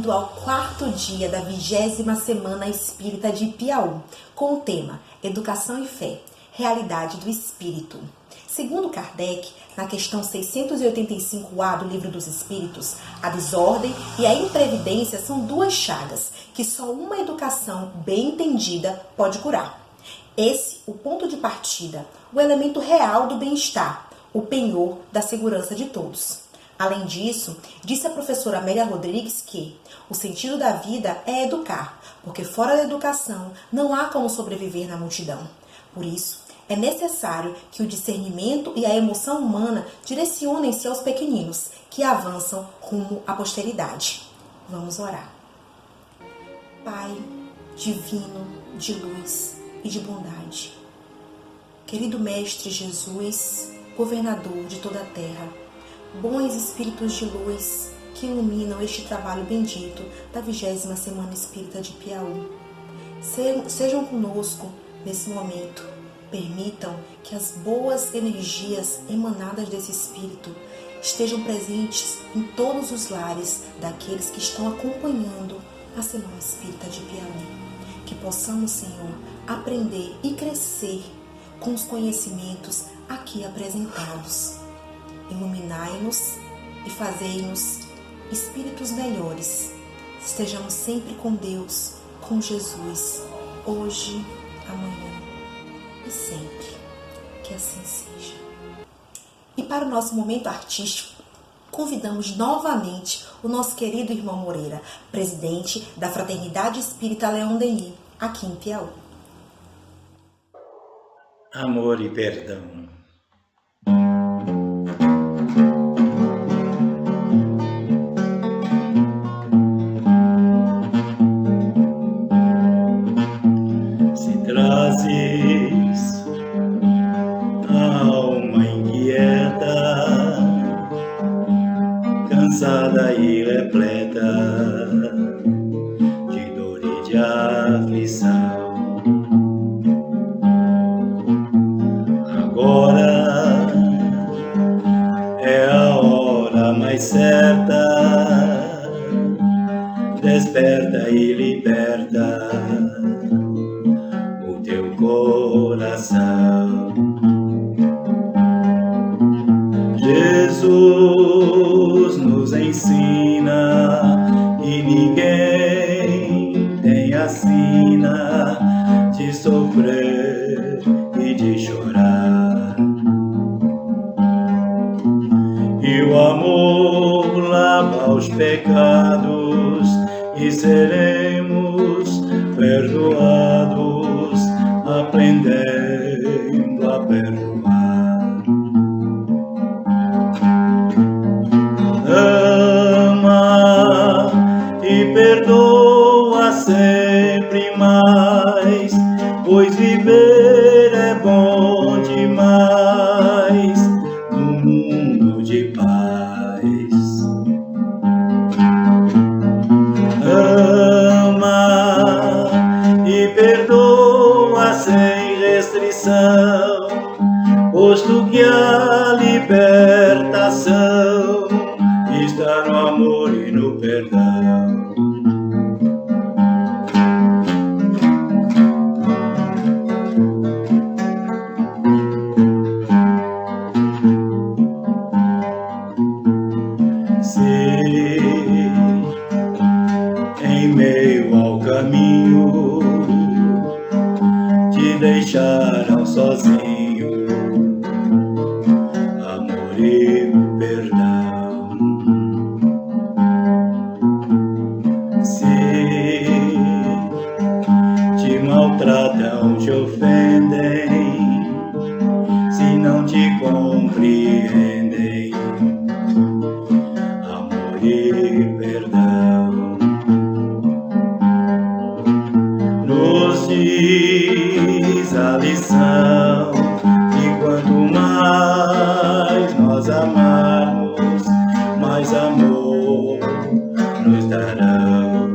bem-vindo ao quarto dia da 20ª Semana Espírita de Piauí, com o tema Educação e Fé, Realidade do Espírito. Segundo Kardec, na questão 685A do Livro dos Espíritos, a desordem e a imprevidência são duas chagas que só uma educação bem entendida pode curar. Esse, o ponto de partida, o elemento real do bem-estar, o penhor da segurança de todos. Além disso, disse a professora Amélia Rodrigues que o sentido da vida é educar, porque fora da educação não há como sobreviver na multidão. Por isso, é necessário que o discernimento e a emoção humana direcionem-se aos pequeninos, que avançam rumo à posteridade. Vamos orar. Pai divino, de luz e de bondade, querido Mestre Jesus, governador de toda a terra, bons espíritos de luz que iluminam este trabalho bendito da 20ª Semana Espírita de Piauí. Sejam conosco nesse momento. Permitam que as boas energias emanadas desse Espírito estejam presentes em todos os lares daqueles que estão acompanhando a Semana Espírita de Piauí. Que possamos, Senhor, aprender e crescer com os conhecimentos aqui apresentados. Iluminai-nos e fazei-nos espíritos melhores. Estejamos sempre com Deus, com Jesus, hoje, amanhã e sempre. Que assim seja. E para o nosso momento artístico, convidamos novamente o nosso querido irmão Moreira, presidente da Fraternidade Espírita Leon Denis, aqui em Piauí. Amor e perdão. Se trazes a alma inquieta, cansada e repleta de dor e de aflição, agora é a hora mais certa, desperta e liberta o teu coração. Jesus nos ensina que ninguém tem a sina de sofrer e de chorar. E o amor lava os pecados e seremos perdoados, aprendendo a perdoar. Ama e perdoa sempre mais, pois viver é bom demais num mundo de paz. Ama e perdoa sem restrição, posto que a libertação está no amor e no perdão. Se em meio ao caminho te deixaram sozinho, amor e perdão. Se te maltratam, te ofendem, se não te compreendem, amor e perdão. Nos diz a lição que quanto mais nós amarmos, mais amor nos darão.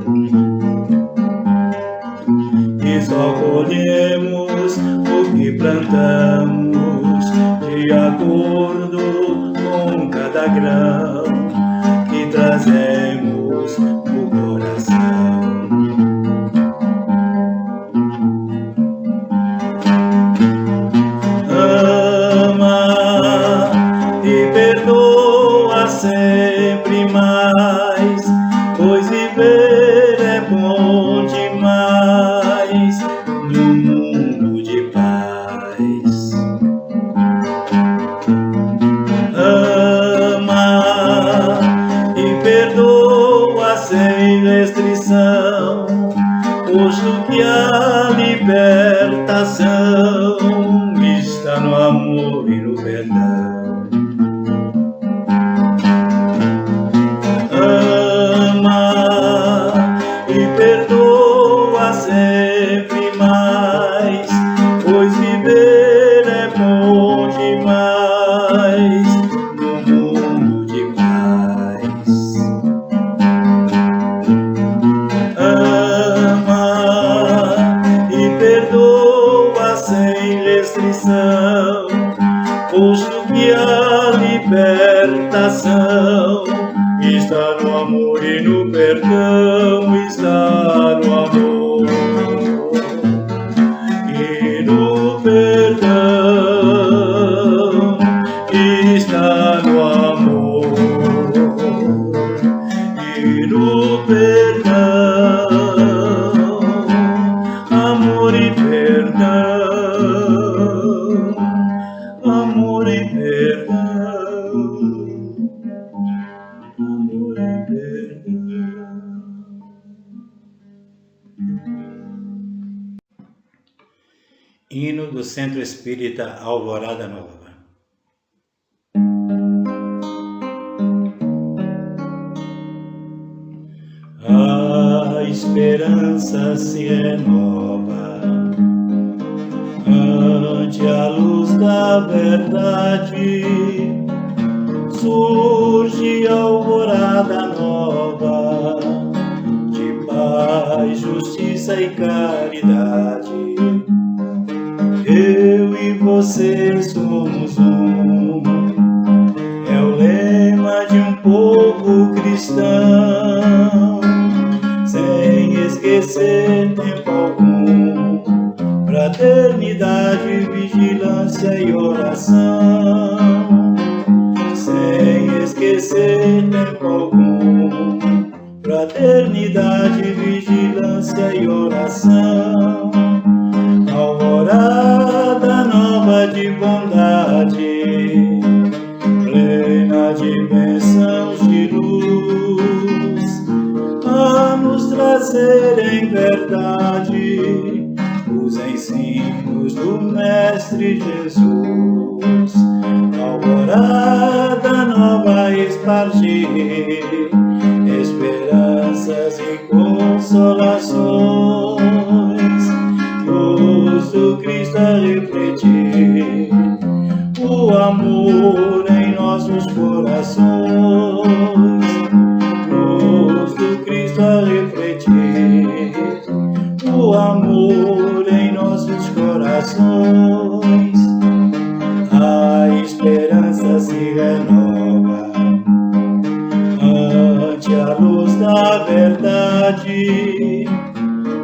E só colhemos o que plantamos, de acordo com cada grão que trazemos no coração. posto que a libertação está no amor e no perdão. Ama e perdoa sempre mais, pois viver é bom demais no mundo de paz. Ama e perdoa sem restrição, posto que a libertação está no amor e no perdão, está no amor e no perdão, está no amor e no perdão, amor e perdão, amor e perdão. Hino do Centro Espírita Alvorada Nova. A esperança se renova ante a luz da verdade. Surge a alvorada nova de paz, justiça e caridade. Eu e você somos um, é o lema de um povo cristão, sem esquecer tempo algum, fraternidade, vigilância e oração, sem esquecer tempo algum, fraternidade, vigilância e oração. Alvorada nova de bondade, plena de bênçãos de luz, a nos trazer em verdade os ensinos do Mestre Jesus. Alvorada nova a espargir esperanças e consolações, luz do Cristo a refletir o amor em nossos corações, luz do Cristo a refletir o amor em nossos corações. A esperança se renova ante a luz da verdade.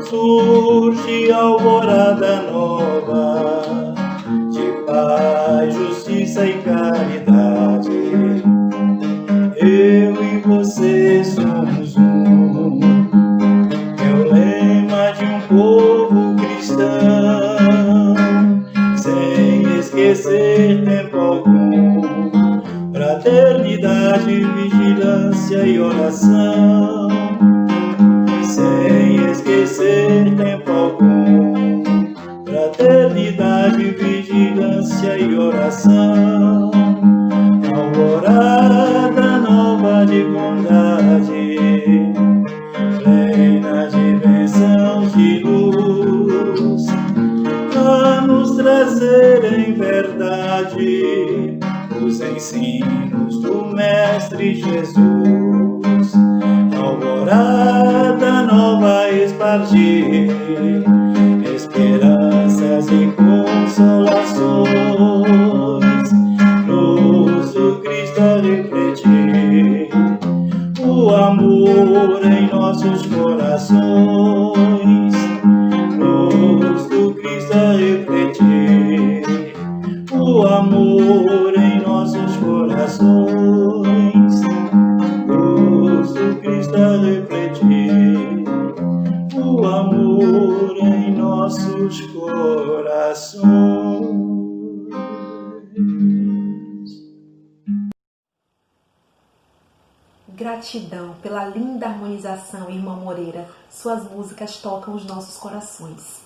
Surge a alvorada nova de paz, justiça e caridade. Eu e você somos um, é o lema de um povo cristão, sem esquecer tempo algum, fraternidade, vigilância e oração, sem esquecer tempo algum, fraternidade, vigilância e oração. Alvorada nova de bondade, plena de bênçãos de luz, a nos trazer em verdade os ensinos do Mestre Jesus. Alvorada nova a espargir esperanças e consolações, luz do Cristo a refletir o amor em nossos corações, luz do Cristo a refletir o amor em nossos corações, luz do Cristo a refletir o amor em nossos corações. Gratidão pela linda harmonização, irmã Moreira. Suas músicas tocam os nossos corações.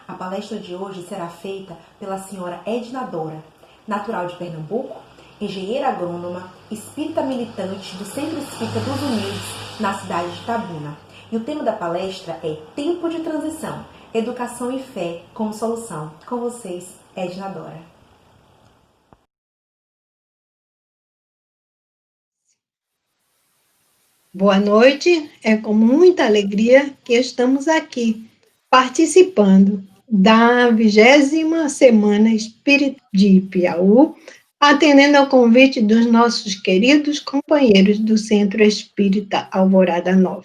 A palestra de hoje será feita pela senhora Edna Dora, natural de Pernambuco, engenheira agrônoma, espírita militante do Centro Espírita dos Humildes, na cidade de Itabuna. E o tema da palestra é Tempo de Transição, Educação e Fé como Solução. Com vocês, Edna Dora. Boa noite, é com muita alegria que estamos aqui, participando da 20ª Semana Espírita de Piauí, atendendo ao convite dos nossos queridos companheiros do Centro Espírita Alvorada Nova.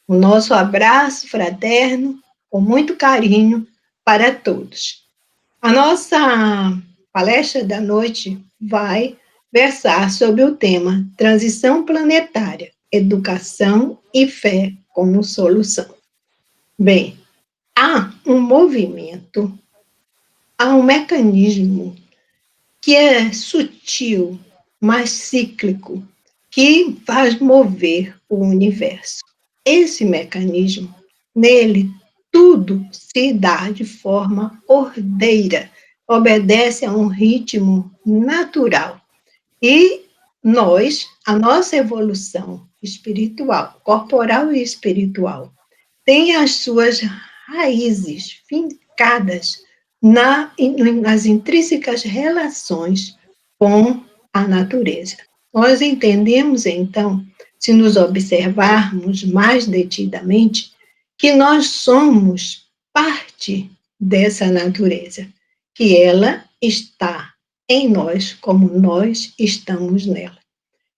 O nosso abraço fraterno, com muito carinho para todos. A nossa palestra da noite vai versar sobre o tema Transição Planetária, Educação e Fé como Solução. Bem, há um movimento, há um mecanismo que é sutil, mas cíclico, que faz mover o universo. Esse mecanismo, nele, tudo se dá de forma ordeira, obedece a um ritmo natural. E nós, a nossa evolução espiritual, corporal e espiritual, tem as suas raízes fincadas nas intrínsecas relações com a natureza. Nós entendemos, então, se nos observarmos mais detidamente, que nós somos parte dessa natureza, que ela está em nós como nós estamos nela.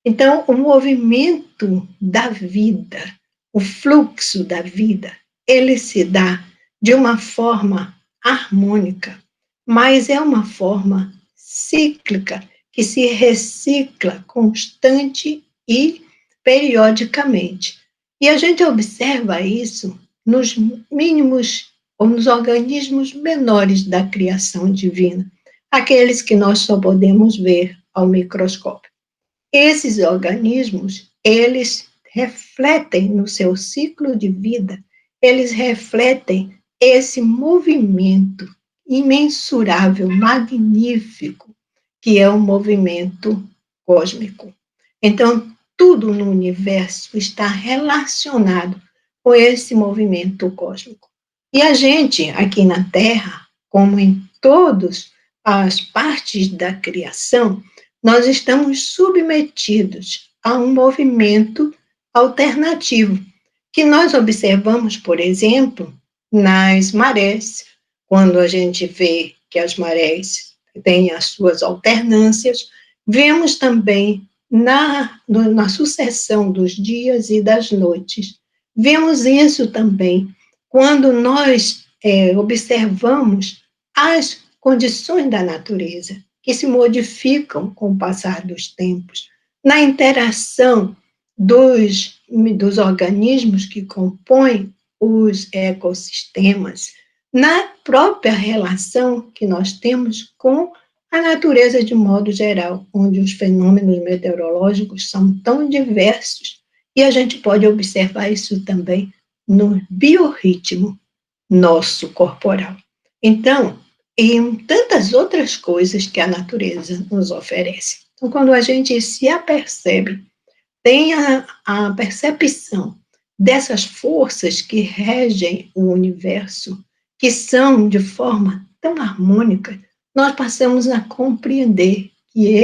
Então, o movimento da vida, o fluxo da vida, ele se dá de uma forma harmônica, mas é uma forma cíclica, que se recicla constante e periodicamente. E a gente observa isso nos mínimos ou nos organismos menores da criação divina, aqueles que nós só podemos ver ao microscópio. Esses organismos, eles refletem no seu ciclo de vida, eles refletem esse movimento imensurável, magnífico, que é o movimento cósmico. Então, tudo no universo está relacionado com esse movimento cósmico. E a gente, aqui na Terra, como em todas as partes da criação, nós estamos submetidos a um movimento alternativo, que nós observamos, por exemplo, nas marés, quando a gente vê que as marés têm as suas alternâncias, vemos também na sucessão dos dias e das noites. Vemos isso também quando nós observamos as condições da natureza, que se modificam com o passar dos tempos, na interação dos organismos que compõem os ecossistemas, na própria relação que nós temos com a natureza de modo geral, onde os fenômenos meteorológicos são tão diversos, e a gente pode observar isso também no biorritmo nosso corporal. Então, e tantas outras coisas que a natureza nos oferece. Então, quando a gente se apercebe, tem a percepção dessas forças que regem o universo, que são de forma tão harmônica, nós passamos a compreender que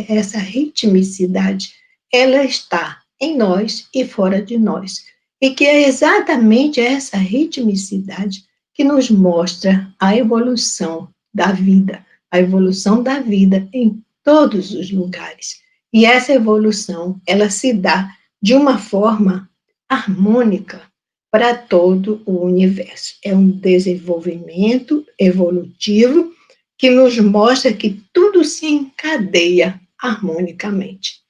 essa ritmicidade, ela está em nós e fora de nós. E que é exatamente essa ritmicidade que nos mostra a evolução da vida em todos os lugares. E essa evolução, ela se dá de uma forma harmônica para todo o universo. É um desenvolvimento evolutivo que nos mostra que tudo se encadeia harmonicamente.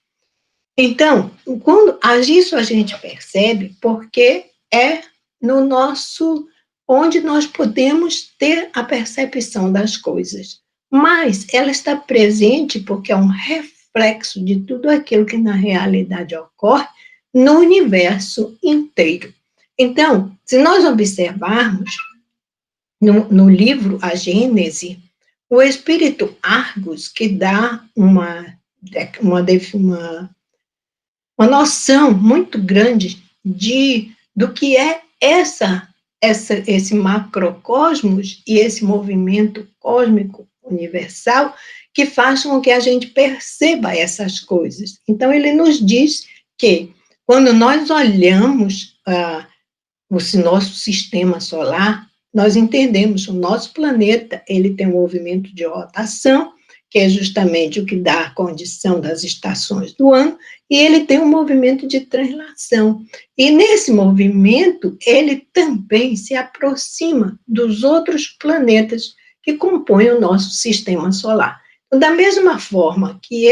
Então, quando isso a gente percebe, porque é no nosso onde nós podemos ter a percepção das coisas. Mas ela está presente porque é um reflexo de tudo aquilo que na realidade ocorre no universo inteiro. Então, se nós observarmos no livro A Gênese, o espírito Argus, que dá uma noção muito grande do que é esse macrocosmos e esse movimento cósmico universal que faz com que a gente perceba essas coisas. Então, ele nos diz que, quando nós olhamos o nosso sistema solar, nós entendemos que o nosso planeta, ele tem um movimento de rotação, que é justamente o que dá a condição das estações do ano, e ele tem um movimento de translação. E nesse movimento, ele também se aproxima dos outros planetas que compõem o nosso sistema solar. Então, da mesma forma que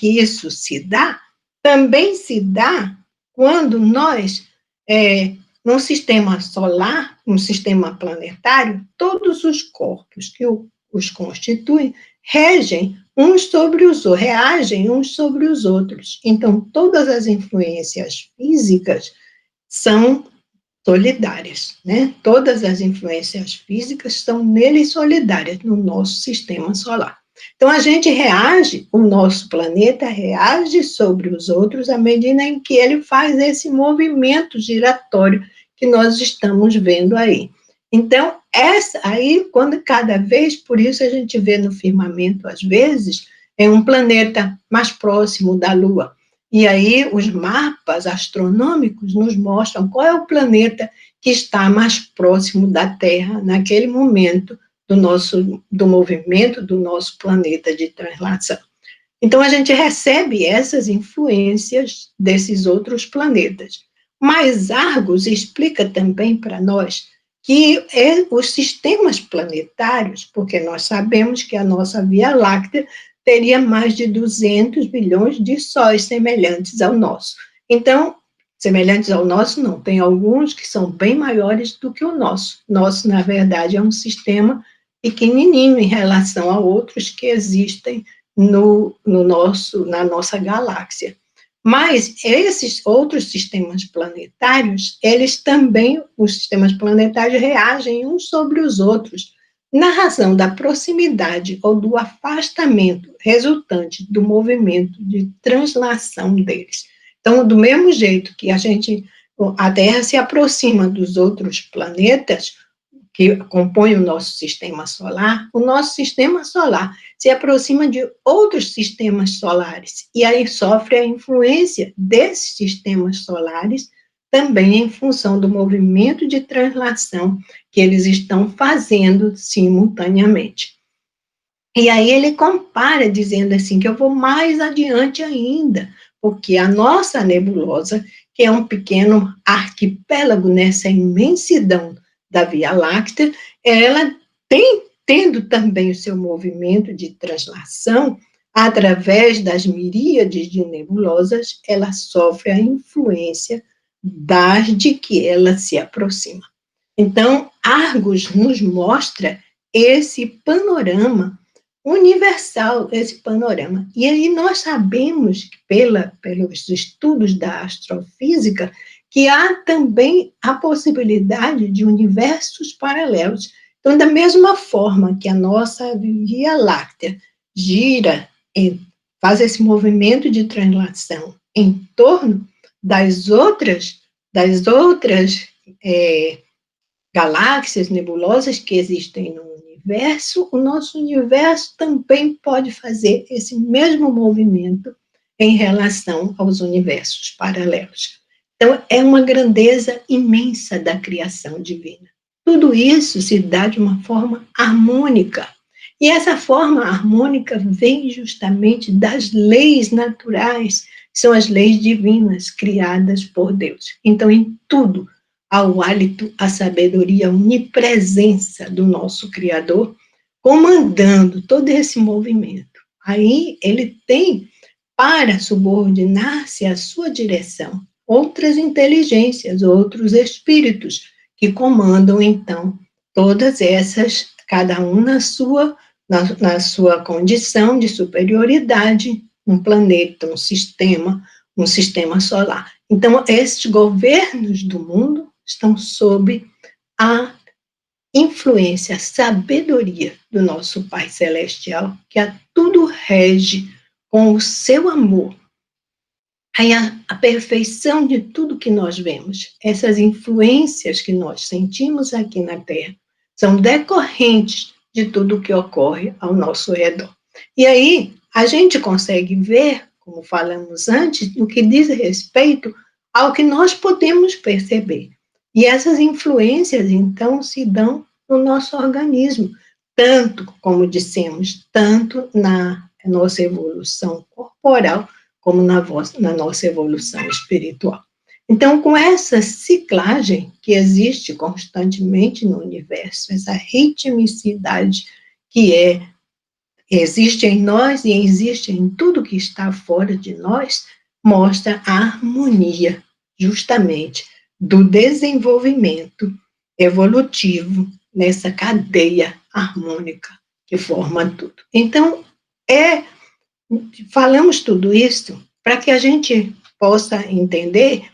isso se dá, também se dá quando nós, num sistema solar, num sistema planetário, todos os corpos que os constituem reagem uns sobre os outros. Então, todas as influências físicas são solidárias, né? Todas as influências físicas são nele solidárias, no nosso sistema solar. Então, a gente reage, o nosso planeta reage sobre os outros à medida em que ele faz esse movimento giratório que nós estamos vendo aí. Então, quando cada vez, por isso a gente vê no firmamento, às vezes, é um planeta mais próximo da Lua. E aí, os mapas astronômicos nos mostram qual é o planeta que está mais próximo da Terra naquele momento do movimento do nosso planeta de translação. Então, a gente recebe essas influências desses outros planetas. Mas Argus explica também para nós que os sistemas planetários, porque nós sabemos que a nossa Via Láctea teria mais de 200 bilhões de sóis semelhantes ao nosso. Então, semelhantes ao nosso não, tem alguns que são bem maiores do que o nosso. Nosso, na verdade, é um sistema pequenininho em relação a outros que existem na nossa galáxia. Mas esses outros sistemas planetários, os sistemas planetários reagem uns sobre os outros, na razão da proximidade ou do afastamento resultante do movimento de translação deles. Então, do mesmo jeito que a Terra se aproxima dos outros planetas que compõem o nosso sistema solar se aproxima de outros sistemas solares, e aí sofre a influência desses sistemas solares também em função do movimento de translação que eles estão fazendo simultaneamente. E aí ele compara, dizendo assim, que eu vou mais adiante ainda, porque a nossa nebulosa, que é um pequeno arquipélago nessa imensidão da Via Láctea, ela tendo também o seu movimento de translação, através das miríades de nebulosas, ela sofre a influência de que ela se aproxima. Então, Argus nos mostra esse panorama universal, esse panorama. E aí nós sabemos, pelos estudos da astrofísica, que há também a possibilidade de universos paralelos. Então, da mesma forma que a nossa Via Láctea gira, faz esse movimento de translação em torno das outras galáxias nebulosas que existem no universo, o nosso universo também pode fazer esse mesmo movimento em relação aos universos paralelos. Então, é uma grandeza imensa da criação divina. Tudo isso se dá de uma forma harmônica. E essa forma harmônica vem justamente das leis naturais, que são as leis divinas criadas por Deus. Então, em tudo, há o hálito, a sabedoria, a onipresença do nosso Criador, comandando todo esse movimento. Aí, ele tem, para subordinar-se à sua direção, outras inteligências, outros espíritos, que comandam, então, todas essas, cada um na sua condição de superioridade, um planeta, um sistema solar. Então, esses governos do mundo estão sob a influência, a sabedoria do nosso Pai Celestial, que a tudo rege com o seu amor. Aí a perfeição de tudo que nós vemos, essas influências que nós sentimos aqui na Terra, são decorrentes de tudo que ocorre ao nosso redor. E aí a gente consegue ver, como falamos antes, no que diz respeito ao que nós podemos perceber. E essas influências, então, se dão no nosso organismo, tanto, como dissemos, tanto na nossa evolução corporal, como na nossa evolução espiritual. Então, com essa ciclagem que existe constantemente no universo, essa ritmicidade que existe em nós e existe em tudo que está fora de nós, mostra a harmonia, justamente, do desenvolvimento evolutivo nessa cadeia harmônica que forma tudo. Então, falamos tudo isso para que a gente possa entender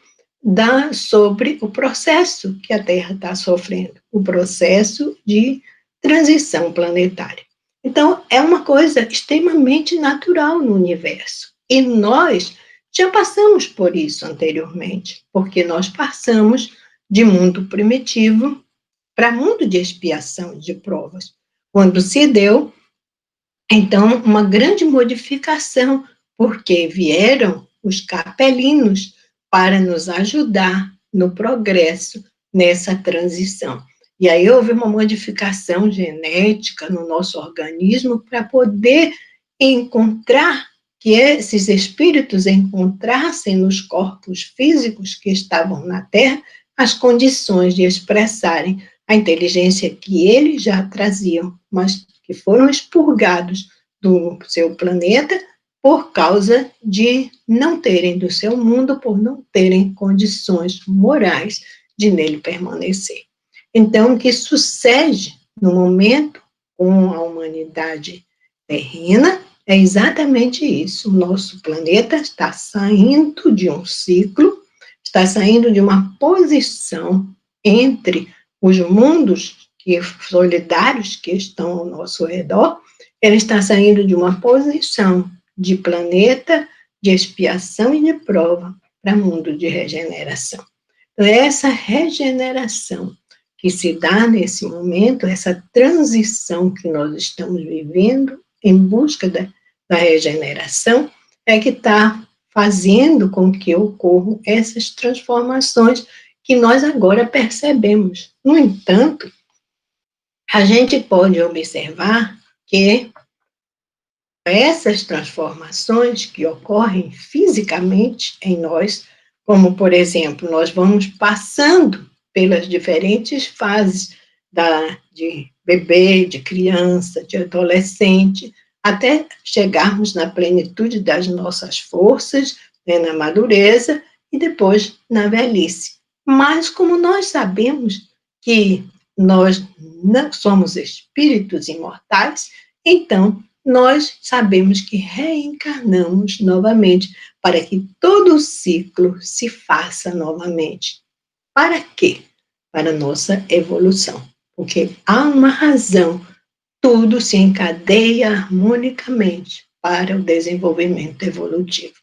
sobre o processo que a Terra está sofrendo, o processo de transição planetária. Então, é uma coisa extremamente natural no universo. E nós já passamos por isso anteriormente, porque nós passamos de mundo primitivo para mundo de expiação, de provas, quando se deu, então, uma grande modificação, porque vieram os capelinos para nos ajudar no progresso nessa transição. E aí houve uma modificação genética no nosso organismo para poder encontrar, que esses espíritos encontrassem nos corpos físicos que estavam na Terra as condições de expressarem a inteligência que eles já traziam, mas que foram expurgados do seu planeta por causa de não terem do seu mundo, por não terem condições morais de nele permanecer. Então, o que sucede no momento com a humanidade terrena é exatamente isso. O nosso planeta está saindo de um ciclo, está saindo de uma posição entre os mundos solidários que estão ao nosso redor, ele está saindo de uma posição de planeta de expiação e de prova para mundo de regeneração. Então, essa regeneração que se dá nesse momento, essa transição que nós estamos vivendo em busca da regeneração, é que está fazendo com que ocorram essas transformações que nós agora percebemos. No entanto, a gente pode observar que essas transformações que ocorrem fisicamente em nós, como, por exemplo, nós vamos passando pelas diferentes fases de bebê, de criança, de adolescente, até chegarmos na plenitude das nossas forças, né, na madureza e depois na velhice. Mas como nós sabemos que nós não somos espíritos imortais, então nós sabemos que reencarnamos novamente para que todo o ciclo se faça novamente. Para quê? Para a nossa evolução. Porque há uma razão, tudo se encadeia harmonicamente para o desenvolvimento evolutivo.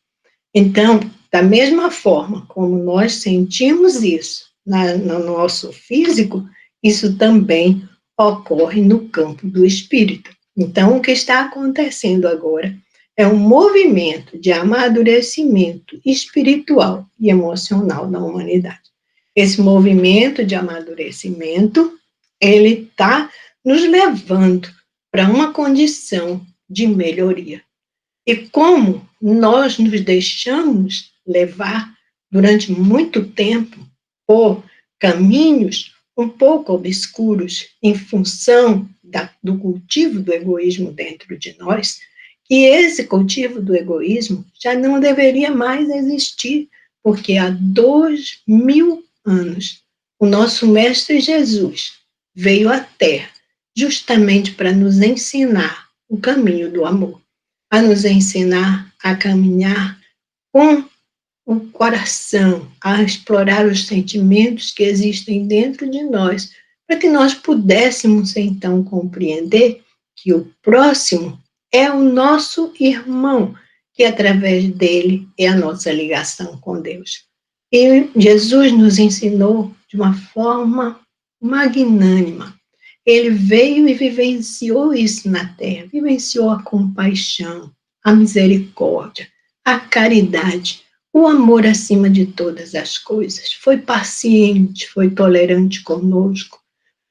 Então, da mesma forma como nós sentimos isso no nosso físico, isso também ocorre no campo do espírito. Então, o que está acontecendo agora é um movimento de amadurecimento espiritual e emocional na humanidade. Esse movimento de amadurecimento, ele está nos levando para uma condição de melhoria. E como nós nos deixamos levar durante muito tempo por caminhos um pouco obscuros em função do cultivo do egoísmo dentro de nós, que esse cultivo do egoísmo já não deveria mais existir, porque há 2000 anos o nosso Mestre Jesus veio à Terra justamente para nos ensinar o caminho do amor, a nos ensinar a caminhar com o coração, a explorar os sentimentos que existem dentro de nós, para que nós pudéssemos então compreender que o próximo é o nosso irmão, que através dele é a nossa ligação com Deus. E Jesus nos ensinou de uma forma magnânima. Ele veio e vivenciou isso na terra, vivenciou a compaixão, a misericórdia, a caridade, o amor acima de todas as coisas. Foi paciente, foi tolerante conosco,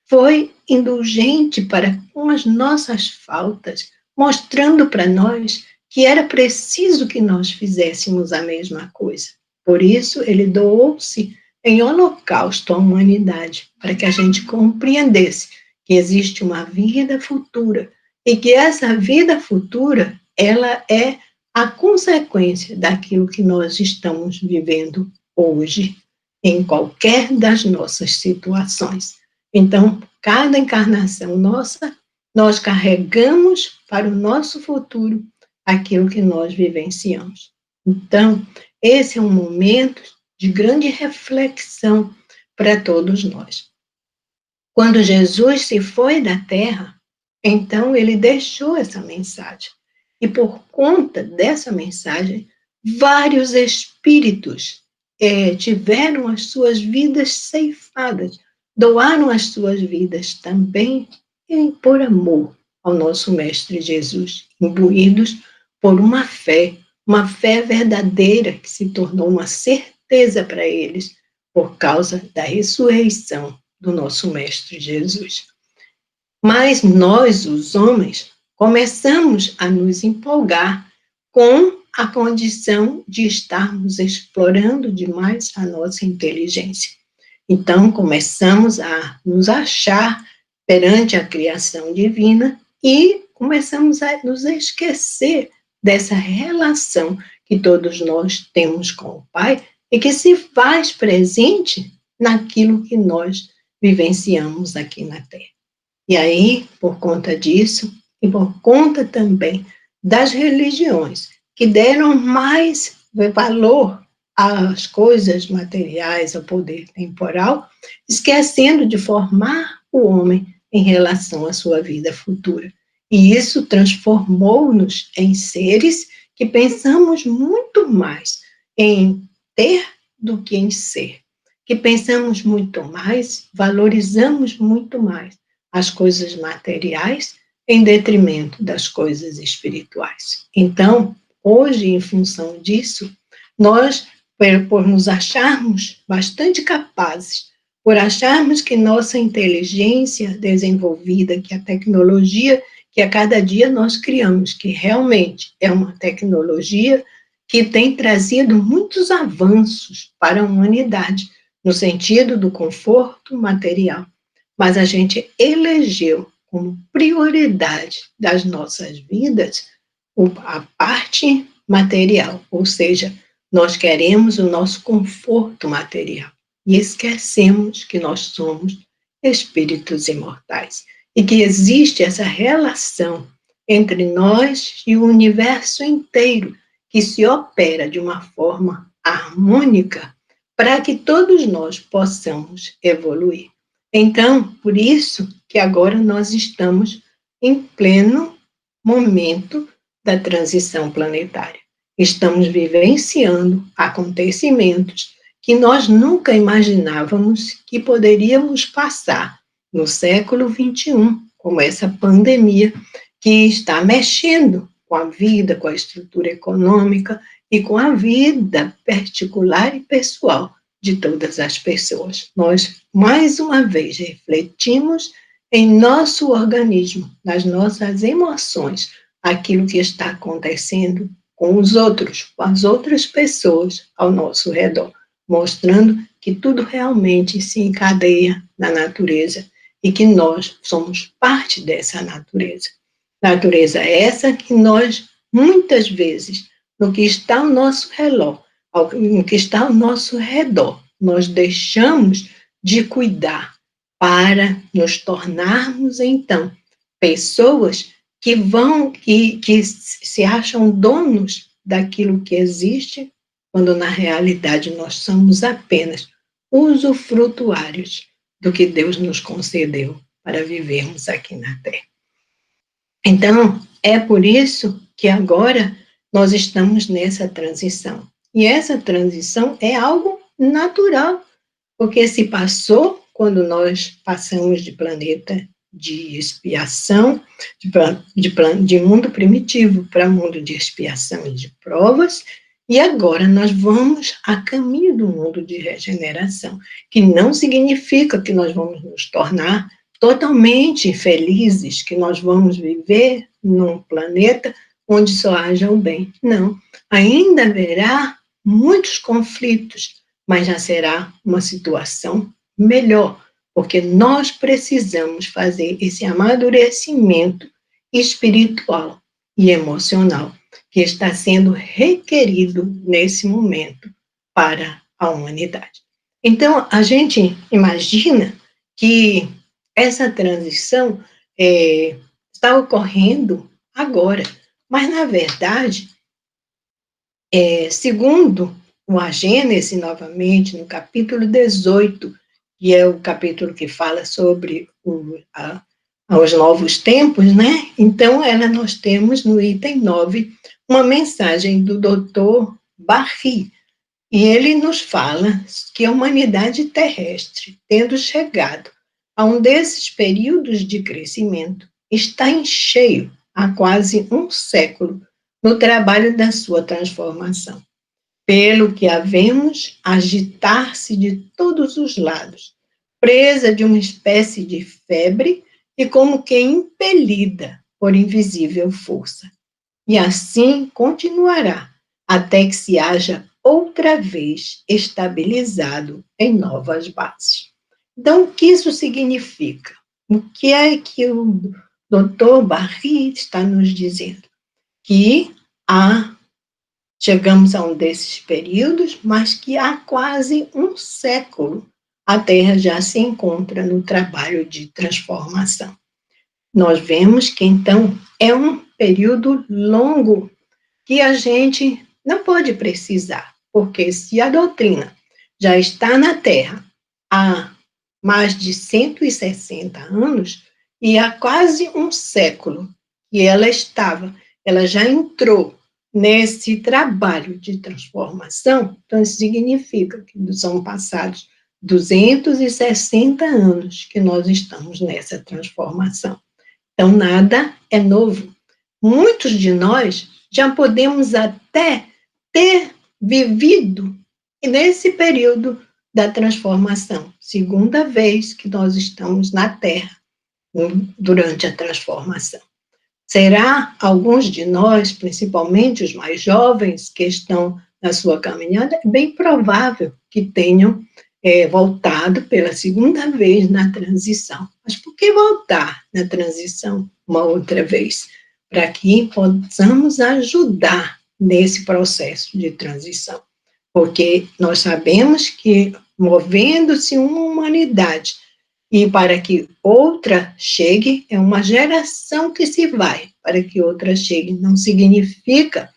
foi indulgente para com as nossas faltas, mostrando para nós que era preciso que nós fizéssemos a mesma coisa. Por isso, ele doou-se em holocausto à humanidade, para que a gente compreendesse que existe uma vida futura e que essa vida futura, ela é a consequência daquilo que nós estamos vivendo hoje, em qualquer das nossas situações. Então, cada encarnação nossa, nós carregamos para o nosso futuro aquilo que nós vivenciamos. Então, esse é um momento de grande reflexão para todos nós. Quando Jesus se foi da terra, então ele deixou essa mensagem. E por conta dessa mensagem, vários espíritos tiveram as suas vidas ceifadas, doaram as suas vidas também por amor ao nosso Mestre Jesus, imbuídos por uma fé verdadeira que se tornou uma certeza para eles por causa da ressurreição do nosso Mestre Jesus. Mas nós, os homens, começamos a nos empolgar com a condição de estarmos explorando demais a nossa inteligência. Então, começamos a nos achar perante a criação divina e começamos a nos esquecer dessa relação que todos nós temos com o Pai e que se faz presente naquilo que nós vivenciamos aqui na Terra. E aí, por conta disso, e por conta também das religiões que deram mais valor às coisas materiais, ao poder temporal, esquecendo de formar o homem em relação à sua vida futura. E isso transformou-nos em seres que pensamos muito mais em ter do que em ser, que pensamos muito mais, valorizamos muito mais as coisas materiais em detrimento das coisas espirituais. Então, hoje, em função disso, nós, por nos acharmos bastante capazes, por acharmos que nossa inteligência desenvolvida, que a tecnologia que a cada dia nós criamos, que realmente é uma tecnologia que tem trazido muitos avanços para a humanidade, no sentido do conforto material. Mas a gente elegeu como prioridade das nossas vidas a parte material, ou seja, nós queremos o nosso conforto material e esquecemos que nós somos espíritos imortais e que existe essa relação entre nós e o universo inteiro que se opera de uma forma harmônica para que todos nós possamos evoluir. Então, por isso que agora nós estamos em pleno momento da transição planetária. Estamos vivenciando acontecimentos que nós nunca imaginávamos que poderíamos passar no século XXI, como essa pandemia que está mexendo com a vida, com a estrutura econômica e com a vida particular e pessoal de todas as pessoas. Nós, mais uma vez, refletimos em nosso organismo, nas nossas emoções, aquilo que está acontecendo com os outros, com as outras pessoas ao nosso redor, mostrando que tudo realmente se encadeia na natureza e que nós somos parte dessa natureza. Natureza essa que nós, muitas vezes, no que está ao nosso relógio, no que está ao nosso redor, nós deixamos de cuidar para nos tornarmos, então, pessoas que se acham donos daquilo que existe quando na realidade nós somos apenas usufrutuários do que Deus nos concedeu para vivermos aqui na Terra. Então, é por isso que agora nós estamos nessa transição. E essa transição é algo natural, porque se passou quando nós passamos de planeta de expiação, de mundo primitivo para mundo de expiação e de provas, e agora nós vamos a caminho do mundo de regeneração, que não significa que nós vamos nos tornar totalmente felizes, que nós vamos viver num planeta onde só haja o bem. Não, ainda haverá muitos conflitos, mas já será uma situação melhor, porque nós precisamos fazer esse amadurecimento espiritual e emocional que está sendo requerido nesse momento para a humanidade. Então, a gente imagina que essa transição está ocorrendo agora, mas, na verdade, segundo a Gênesis, novamente, no capítulo 18, que é o capítulo que fala sobre os novos tempos, né? Então, nós temos no item 9 uma mensagem do Dr. Barry, e ele nos fala que a humanidade terrestre, tendo chegado a um desses períodos de crescimento, está em cheio há quase um século no trabalho da sua transformação, pelo que a vemos agitar-se de todos os lados, presa de uma espécie de febre e como que impelida por invisível força. E assim continuará, até que se haja outra vez estabilizado em novas bases. Então, o que isso significa? O que é que o Dr. Barry está nos dizendo? Que chegamos a um desses períodos, mas que há quase um século a Terra já se encontra no trabalho de transformação. Nós vemos que, então, é um período longo que a gente não pode precisar, porque se a doutrina já está na Terra há mais de 160 anos, e há quase um século que ela já entrou nesse trabalho de transformação, então isso significa que são passados 260 anos que nós estamos nessa transformação. Então, nada é novo. Muitos de nós já podemos até ter vivido nesse período da transformação, segunda vez que nós estamos na Terra durante a transformação. Será alguns de nós, principalmente os mais jovens que estão na sua caminhada, é bem provável que tenham voltado pela segunda vez na transição. Mas por que voltar na transição uma outra vez? Para que possamos ajudar nesse processo de transição. Porque nós sabemos que, movendo-se uma humanidade e para que outra chegue, é uma geração que se vai para que outra chegue. Não significa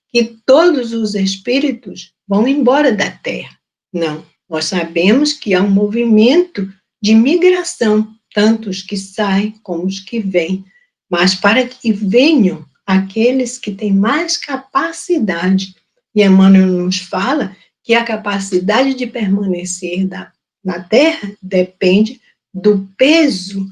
que todos os espíritos vão embora da Terra. Não. Nós sabemos que há um movimento de migração, tanto os que saem como os que vêm, mas para que venham aqueles que têm mais capacidade. E Emmanuel nos fala que a capacidade de permanecer na Terra depende do peso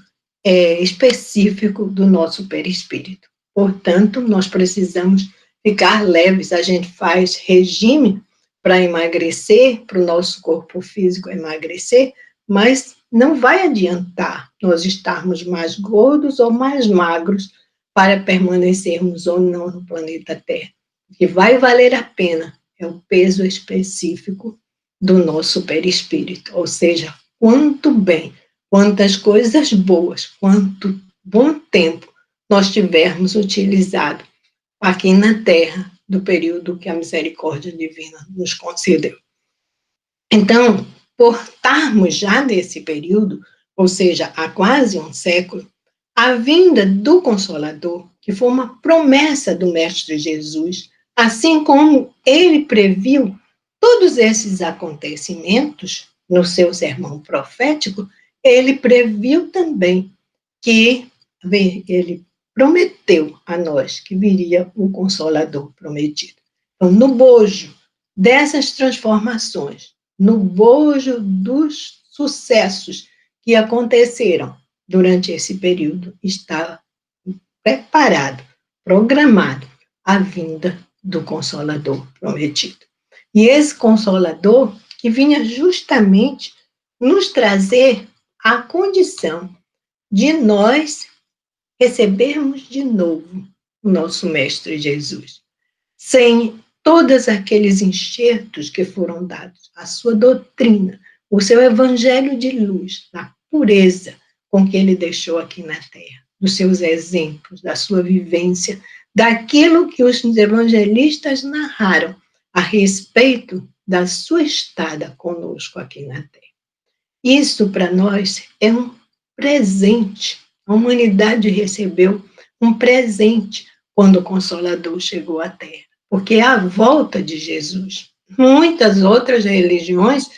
específico do nosso perispírito. Portanto, nós precisamos ficar leves. A gente faz regime para emagrecer, para o nosso corpo físico emagrecer, mas não vai adiantar nós estarmos mais gordos ou mais magros para permanecermos ou não no planeta Terra. O que vai valer a pena é o peso específico do nosso perispírito, ou seja, quanto bem, quantas coisas boas, quanto bom tempo nós tivermos utilizado aqui na Terra, do período que a misericórdia divina nos concedeu. Então, por estarmos já nesse período, ou seja, há quase um século, a vinda do Consolador, que foi uma promessa do Mestre Jesus, assim como ele previu todos esses acontecimentos, no seu sermão profético, ele previu também que ele prometeu a nós que viria o Consolador prometido. Então, no bojo dessas transformações, no bojo dos sucessos que aconteceram durante esse período, está preparado, programado a vinda do Consolador prometido. E esse Consolador que vinha justamente nos trazer a condição de nós recebermos de novo o nosso Mestre Jesus, sem todos aqueles enxertos que foram dados, a sua doutrina, o seu evangelho de luz, a pureza com que ele deixou aqui na terra, dos seus exemplos, da sua vivência, daquilo que os evangelistas narraram a respeito da sua estada conosco aqui na terra. Isso para nós é um presente. A humanidade recebeu um presente quando o Consolador chegou à terra, porque é a volta de Jesus. Muitas outras religiões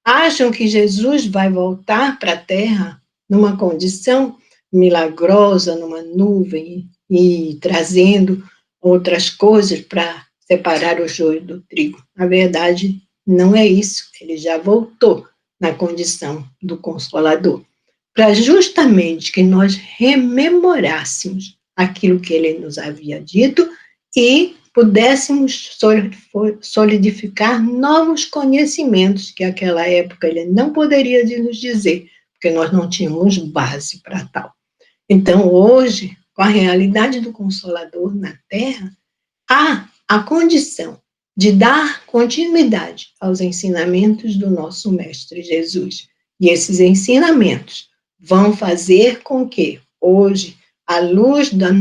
acham que Jesus vai voltar para a terra numa condição milagrosa, numa nuvem, e trazendo outras coisas para separar o joio do trigo. Na verdade, não é isso. Ele já voltou na condição do Consolador, para justamente que nós rememorássemos aquilo que ele nos havia dito e pudéssemos solidificar novos conhecimentos que naquela época ele não poderia nos dizer, porque nós não tínhamos base para tal. Então, hoje, com a realidade do Consolador na Terra, há a condição de dar continuidade aos ensinamentos do nosso Mestre Jesus. E esses ensinamentos vão fazer com que, hoje, à luz da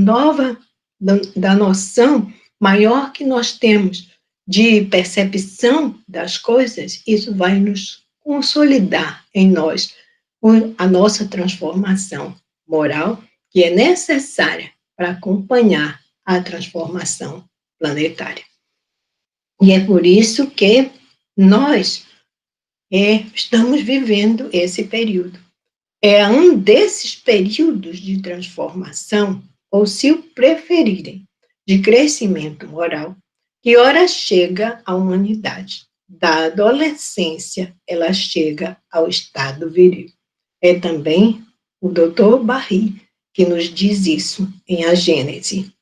noção maior que nós temos de percepção das coisas, isso vai nos consolidar em nós a nossa transformação moral, que é necessária para acompanhar a transformação planetária. E é por isso que nós estamos vivendo esse período. É um desses períodos de transformação, ou se o preferirem, de crescimento moral, que ora chega à humanidade. Da adolescência, ela chega ao estado viril. É também o Dr. Barry que nos diz isso em A Gênese.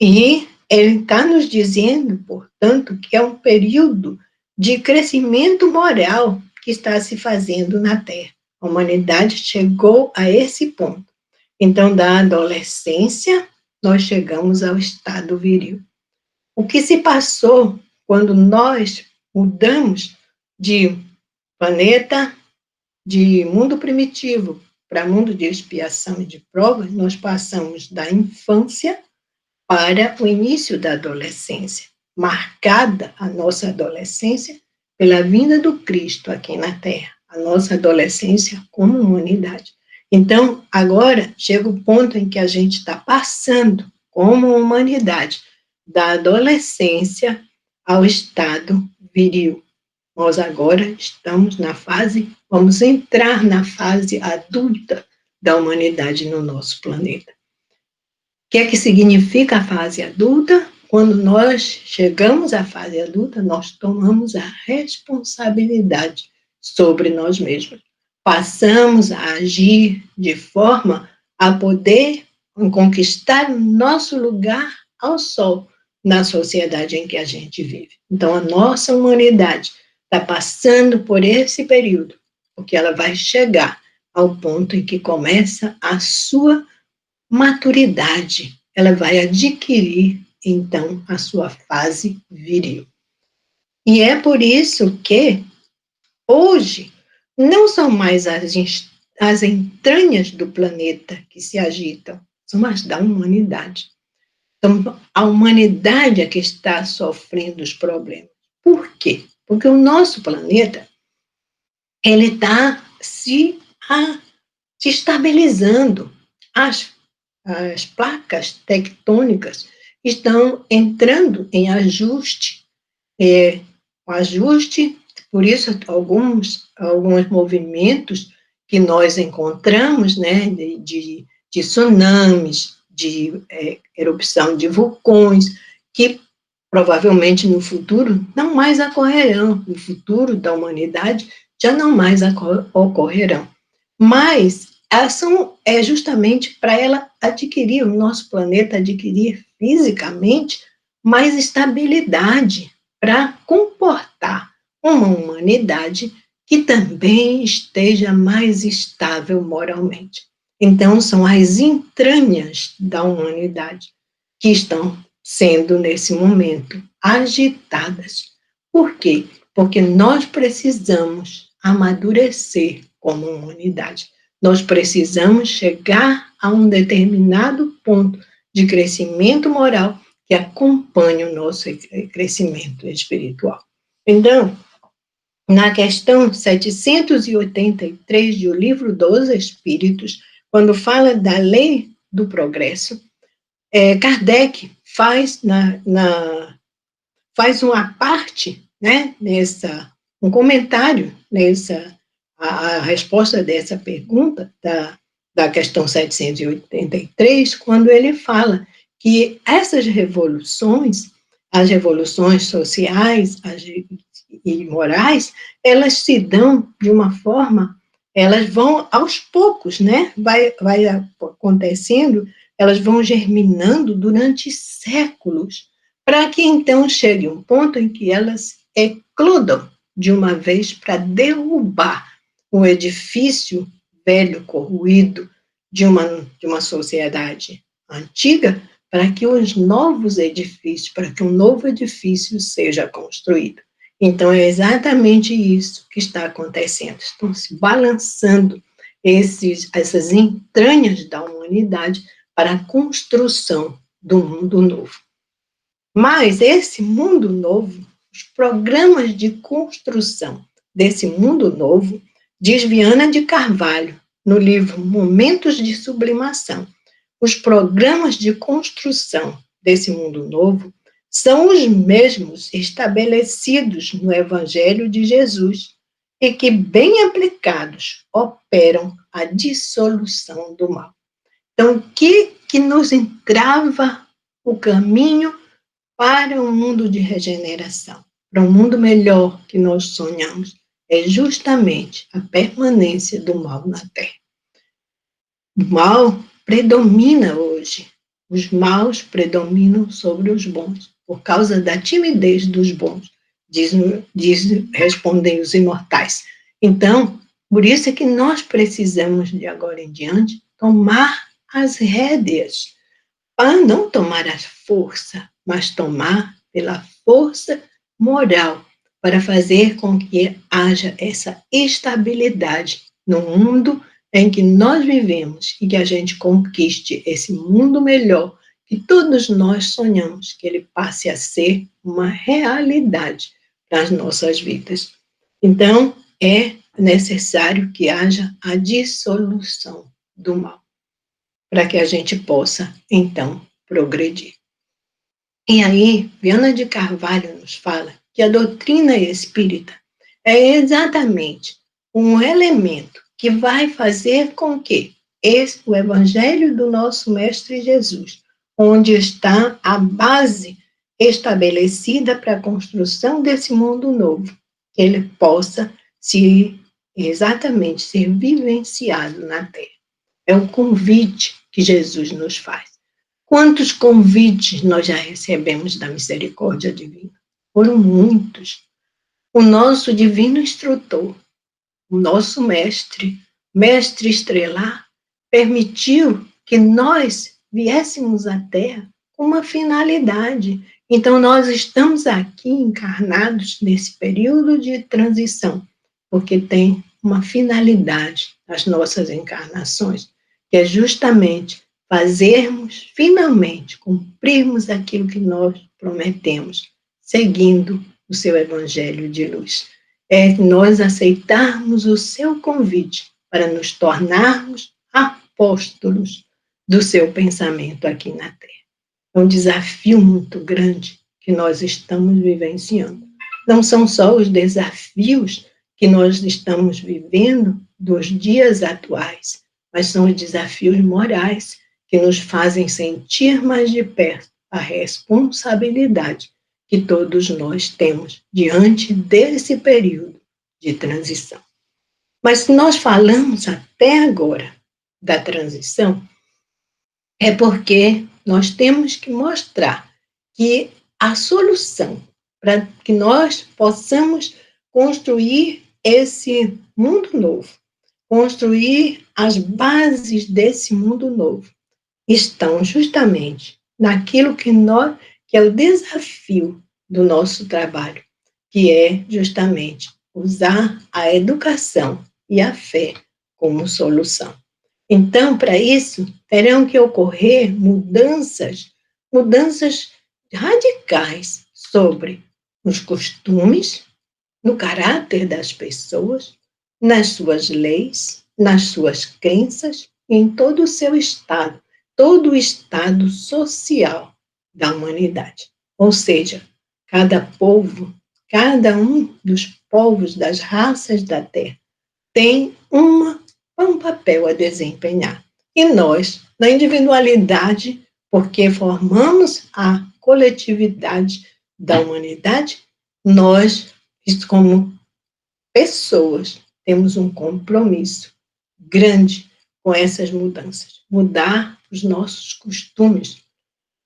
E ele está nos dizendo, portanto, que é um período de crescimento moral que está se fazendo na Terra. A humanidade chegou a esse ponto. Então, da adolescência, nós chegamos ao estado viril. O que se passou quando nós mudamos de planeta, de mundo primitivo, para mundo de expiação e de provas, nós passamos da infância para o início da adolescência, marcada a nossa adolescência pela vinda do Cristo aqui na Terra, a nossa adolescência como humanidade. Então, agora chega o ponto em que a gente está passando, como humanidade, da adolescência ao estado viril. Nós agora estamos vamos entrar na fase adulta da humanidade no nosso planeta. O que é que significa a fase adulta? Quando nós chegamos à fase adulta, nós tomamos a responsabilidade sobre nós mesmos. Passamos a agir de forma a poder conquistar o nosso lugar ao sol na sociedade em que a gente vive. Então, a nossa humanidade está passando por esse período, porque ela vai chegar ao ponto em que começa a sua maturidade. Ela vai adquirir, então, a sua fase viril. E é por isso que, hoje, não são mais as entranhas do planeta que se agitam, são as da humanidade. Então, a humanidade é que está sofrendo os problemas. Por quê? Porque o nosso planeta, ele está se estabilizando. As placas tectônicas estão entrando em ajuste um ajuste, por isso alguns movimentos que nós encontramos, né, de tsunamis, de erupção de vulcões, que provavelmente no futuro não mais ocorrerão, no futuro da humanidade já não mais ocorrerão. Mas a ação é justamente para ela adquirir, o nosso planeta adquirir fisicamente mais estabilidade para comportar uma humanidade que também esteja mais estável moralmente. Então, são as entranhas da humanidade que estão sendo, nesse momento, agitadas. Por quê? Porque nós precisamos amadurecer como humanidade. Nós precisamos chegar a um determinado ponto de crescimento moral que acompanhe o nosso crescimento espiritual. Então, na questão 783 do Livro dos Espíritos, quando fala da lei do progresso, Kardec faz uma parte, né, um comentário a resposta dessa pergunta da questão 783, quando ele fala que essas revoluções, as revoluções sociais e morais, elas se dão de uma forma, elas vão aos poucos, né? Vai acontecendo, elas vão germinando durante séculos, para que então chegue um ponto em que elas eclodam de uma vez para derrubar o edifício velho, corroído, de uma sociedade antiga, para que os novos edifícios, para que um novo edifício seja construído. Então, é exatamente isso que está acontecendo. Estão se balançando essas entranhas da humanidade para a construção do mundo novo. Mas esse mundo novo, os programas de construção desse mundo novo, diz Viana de Carvalho, no livro Momentos de Sublimação, os programas de construção desse mundo novo são os mesmos estabelecidos no Evangelho de Jesus e que, bem aplicados, operam a dissolução do mal. Então, o que nos entrava o caminho para um mundo de regeneração, para um mundo melhor que nós sonhamos? É justamente a permanência do mal na Terra. O mal predomina hoje. Os maus predominam sobre os bons, por causa da timidez dos bons, respondem os imortais. Então, por isso é que nós precisamos, de agora em diante, tomar as rédeas, para não tomar a força, mas tomar pela força moral, para fazer com que haja essa estabilidade no mundo em que nós vivemos e que a gente conquiste esse mundo melhor que todos nós sonhamos, que ele passe a ser uma realidade nas nossas vidas. Então, é necessário que haja a dissolução do mal, para que a gente possa, então, progredir. E aí, Viana de Carvalho nos fala que a doutrina espírita é exatamente um elemento que vai fazer com que o Evangelho do nosso Mestre Jesus, onde está a base estabelecida para a construção desse mundo novo, que ele possa exatamente ser vivenciado na Terra. É um convite que Jesus nos faz. Quantos convites nós já recebemos da misericórdia divina? Foram muitos. O nosso divino instrutor, o nosso mestre estrelar, permitiu que nós viéssemos à Terra com uma finalidade. Então, nós estamos aqui encarnados nesse período de transição, porque tem uma finalidade as nossas encarnações, que é justamente fazermos, finalmente, cumprirmos aquilo que nós prometemos, seguindo o seu Evangelho de luz. É nós aceitarmos o seu convite para nos tornarmos apóstolos do seu pensamento aqui na Terra. É um desafio muito grande que nós estamos vivenciando. não são só os desafios que nós estamos vivendo dos dias atuais, mas são os desafios morais que nos fazem sentir mais de perto a responsabilidade que todos nós temos diante desse período de transição. Mas se nós falamos até agora da transição, é porque nós temos que mostrar que a solução para que nós possamos construir esse mundo novo, construir as bases desse mundo novo, estão justamente naquilo que é o desafio do nosso trabalho, que é justamente usar a educação e a fé como solução. Então, para isso, terão que ocorrer mudanças radicais sobre os costumes, no caráter das pessoas, nas suas leis, nas suas crenças, em todo o seu estado, todo o estado social da humanidade. Ou seja, cada povo, cada um dos povos das raças da Terra tem um papel a desempenhar. E nós, na individualidade, porque formamos a coletividade da humanidade, nós, como pessoas, temos um compromisso grande com essas mudanças. Mudar os nossos costumes,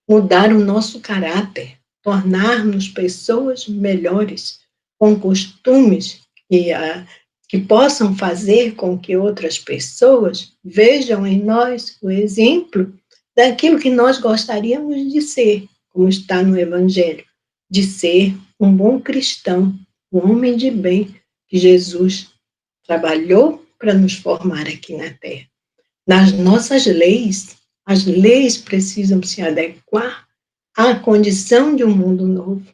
mudar o nosso caráter, tornarmos pessoas melhores, com costumes que possam fazer com que outras pessoas vejam em nós o exemplo daquilo que nós gostaríamos de ser, como está no Evangelho, de ser um bom cristão, um homem de bem que Jesus trabalhou para nos formar aqui na Terra. Nas nossas leis, as leis precisam se adequar à condição de um mundo novo.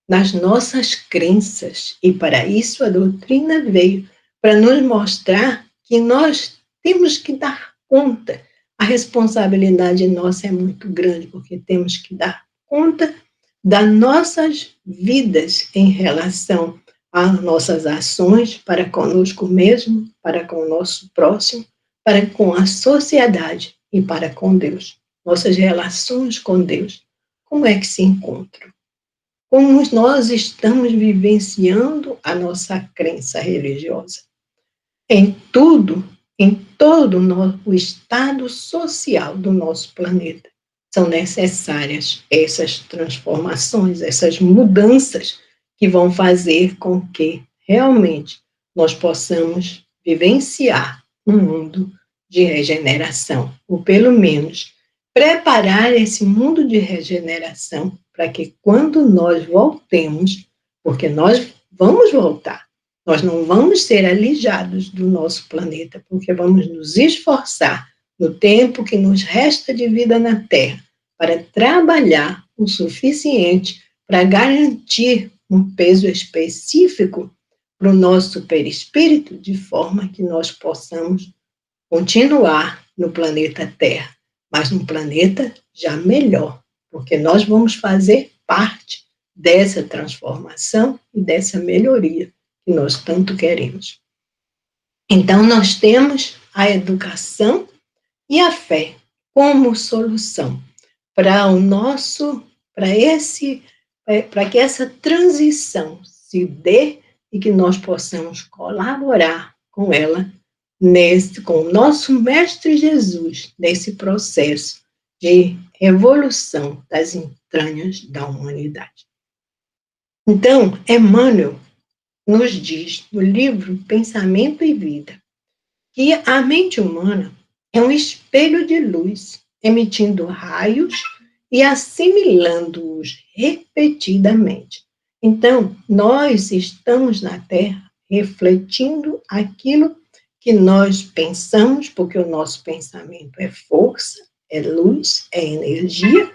Nas nossas crenças, e para isso a doutrina veio, para nos mostrar que nós temos que dar conta. A responsabilidade nossa é muito grande, porque temos que dar conta das nossas vidas em relação às nossas ações para conosco mesmo, para com o nosso próximo, para com a sociedade e para com Deus. Nossas relações com Deus, como é que se encontram? Como nós estamos vivenciando a nossa crença religiosa? Em todo o estado social do nosso planeta, são necessárias essas transformações, essas mudanças que vão fazer com que realmente nós possamos vivenciar um mundo de regeneração, ou pelo menos preparar esse mundo de regeneração para que quando nós voltemos, porque nós vamos voltar, nós não vamos ser alijados do nosso planeta, porque vamos nos esforçar no tempo que nos resta de vida na Terra para trabalhar o suficiente para garantir um peso específico para o nosso perispírito, de forma que nós possamos continuar no planeta Terra, mas num planeta já melhor, porque nós vamos fazer parte dessa transformação e dessa melhoria que nós tanto queremos. Então, nós temos a educação e a fé como solução para que essa transição se dê e que nós possamos colaborar com ela, com o nosso Mestre Jesus, nesse processo de evolução das entranhas da humanidade. Então, Emmanuel nos diz no livro Pensamento e Vida que a mente humana é um espelho de luz, emitindo raios e assimilando-os repetidamente. Então, nós estamos na Terra refletindo aquilo que nós pensamos, porque o nosso pensamento é força, é luz, é energia,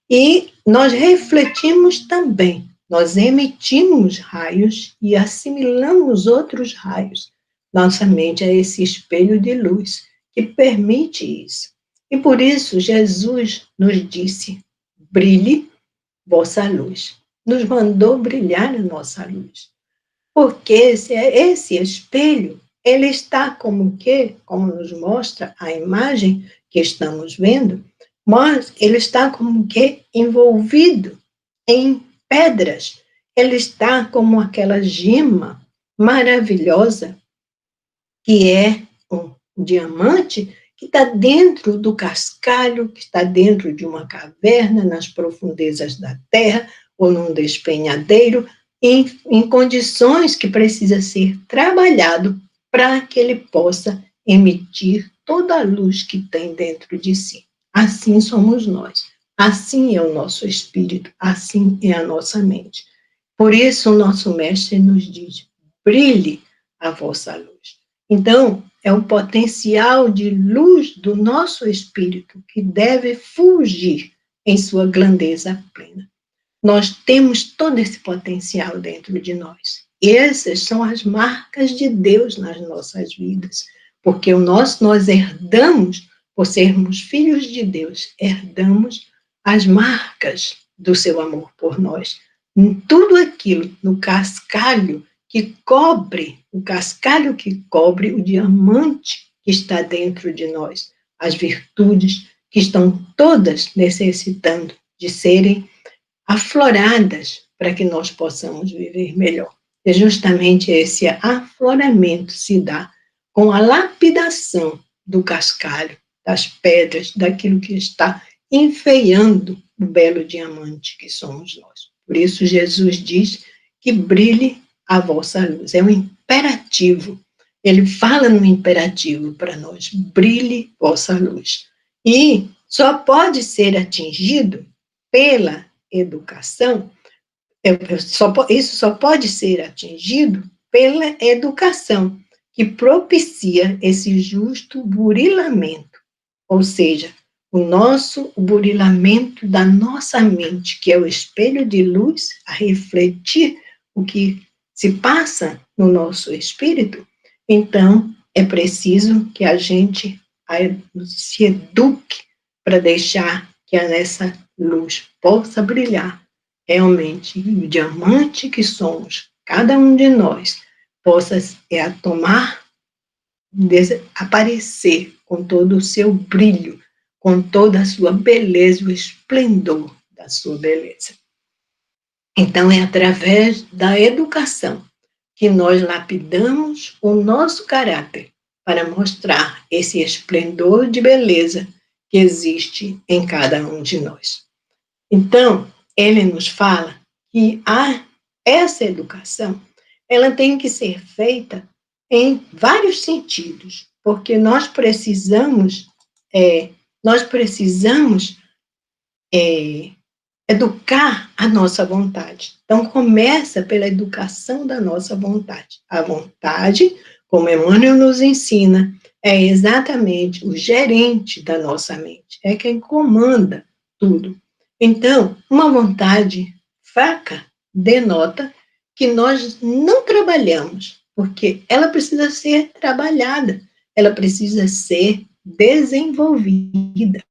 e nós refletimos também. Nós emitimos raios e assimilamos outros raios. Nossa mente é esse espelho de luz que permite isso. E por isso Jesus nos disse: brilhe vossa luz. nos mandou brilhar a nossa luz. Porque esse espelho, ele está como que, como nos mostra a imagem que estamos vendo, mas ele está como que envolvido em pedras. Ele está como aquela gema maravilhosa que é um diamante que está dentro do cascalho, que está dentro de uma caverna nas profundezas da terra ou num despenhadeiro, em condições que precisa ser trabalhado para que ele possa emitir toda a luz que tem dentro de si. Assim somos nós, assim é o nosso espírito, assim é a nossa mente. Por isso o nosso mestre nos diz, brilhe a vossa luz. Então, é o potencial de luz do nosso espírito que deve fulgir em sua grandeza plena. Nós temos todo esse potencial dentro de nós. E essas são as marcas de Deus nas nossas vidas, porque nós herdamos, por sermos filhos de Deus, herdamos as marcas do seu amor por nós. Em tudo aquilo, no cascalho que cobre, o cascalho que cobre o diamante que está dentro de nós, as virtudes que estão todas necessitando de serem afloradas para que nós possamos viver melhor. E justamente esse afloramento se dá com a lapidação do cascalho, das pedras, daquilo que está enfeiando o belo diamante que somos nós. Por isso Jesus diz que brilhe a vossa luz. É um imperativo. Ele fala no imperativo para nós, brilhe vossa luz. E só pode ser atingido pela educação, isso só pode ser atingido pela educação, que propicia esse justo burilamento, ou seja, o burilamento da nossa mente, que é o espelho de luz, a refletir o que se passa no nosso espírito. Então, é preciso que a gente se eduque para deixar que essa luz possa brilhar realmente, e o diamante que somos, cada um de nós, possa aparecer com todo o seu brilho, com toda a sua beleza, o esplendor da sua beleza. Então, é através da educação que nós lapidamos o nosso caráter para mostrar esse esplendor de beleza que existe em cada um de nós. Então, ele nos fala que essa educação, ela tem que ser feita em vários sentidos, porque nós precisamos educar a nossa vontade. Então, começa pela educação da nossa vontade. A vontade, como Emmanuel nos ensina, é exatamente o gerente da nossa mente, é quem comanda tudo. Então, uma vontade fraca denota que nós não trabalhamos, porque ela precisa ser trabalhada, ela precisa ser desenvolvida,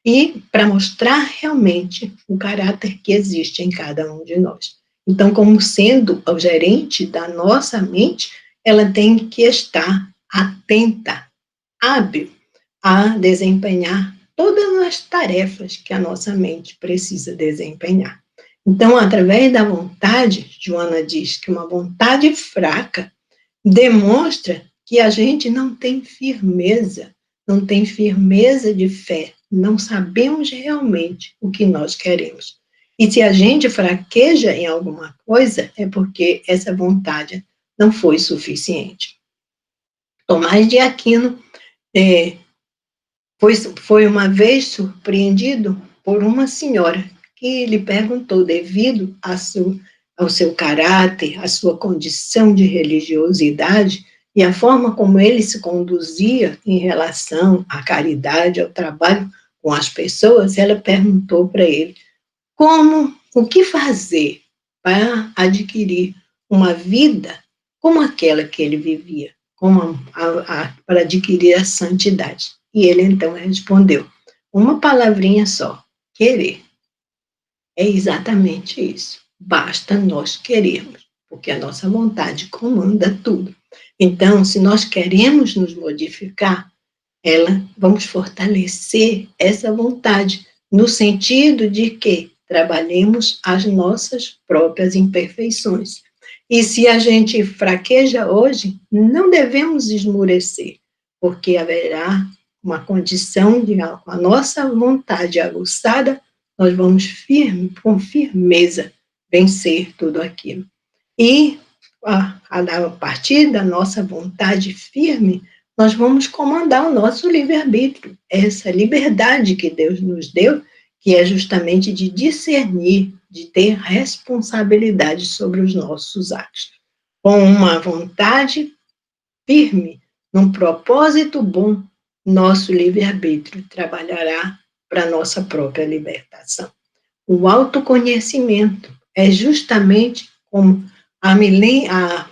e para mostrar realmente o caráter que existe em cada um de nós. Então, como sendo o gerente da nossa mente, ela tem que estar atenta, hábil a desempenhar todas as tarefas que a nossa mente precisa desempenhar. Então, através da vontade, Joana diz que uma vontade fraca demonstra que a gente não tem firmeza de fé, não sabemos realmente o que nós queremos. E se a gente fraqueja em alguma coisa, é porque essa vontade não foi suficiente. Tomás de Aquino foi uma vez surpreendido por uma senhora que lhe perguntou, devido ao seu caráter, à sua condição de religiosidade e a forma como ele se conduzia em relação à caridade, ao trabalho com as pessoas, ela perguntou para ele o que fazer para adquirir uma vida como aquela que ele vivia, para adquirir a santidade. E ele então respondeu, uma palavrinha só, querer. É exatamente isso. basta nós querermos, porque a nossa vontade comanda tudo. Então, se nós queremos nos modificar, vamos fortalecer essa vontade, no sentido de que trabalhemos as nossas próprias imperfeições. E se a gente fraqueja hoje, não devemos esmurecer, porque haverá uma condição de, com a nossa vontade aguçada, nós vamos com firmeza vencer tudo aquilo. E a partir da nossa vontade firme, nós vamos comandar o nosso livre-arbítrio, essa liberdade que Deus nos deu, que é justamente de discernir, de ter responsabilidade sobre os nossos atos. Com uma vontade firme, num propósito bom, nosso livre-arbítrio trabalhará para a nossa própria libertação. O autoconhecimento é justamente como há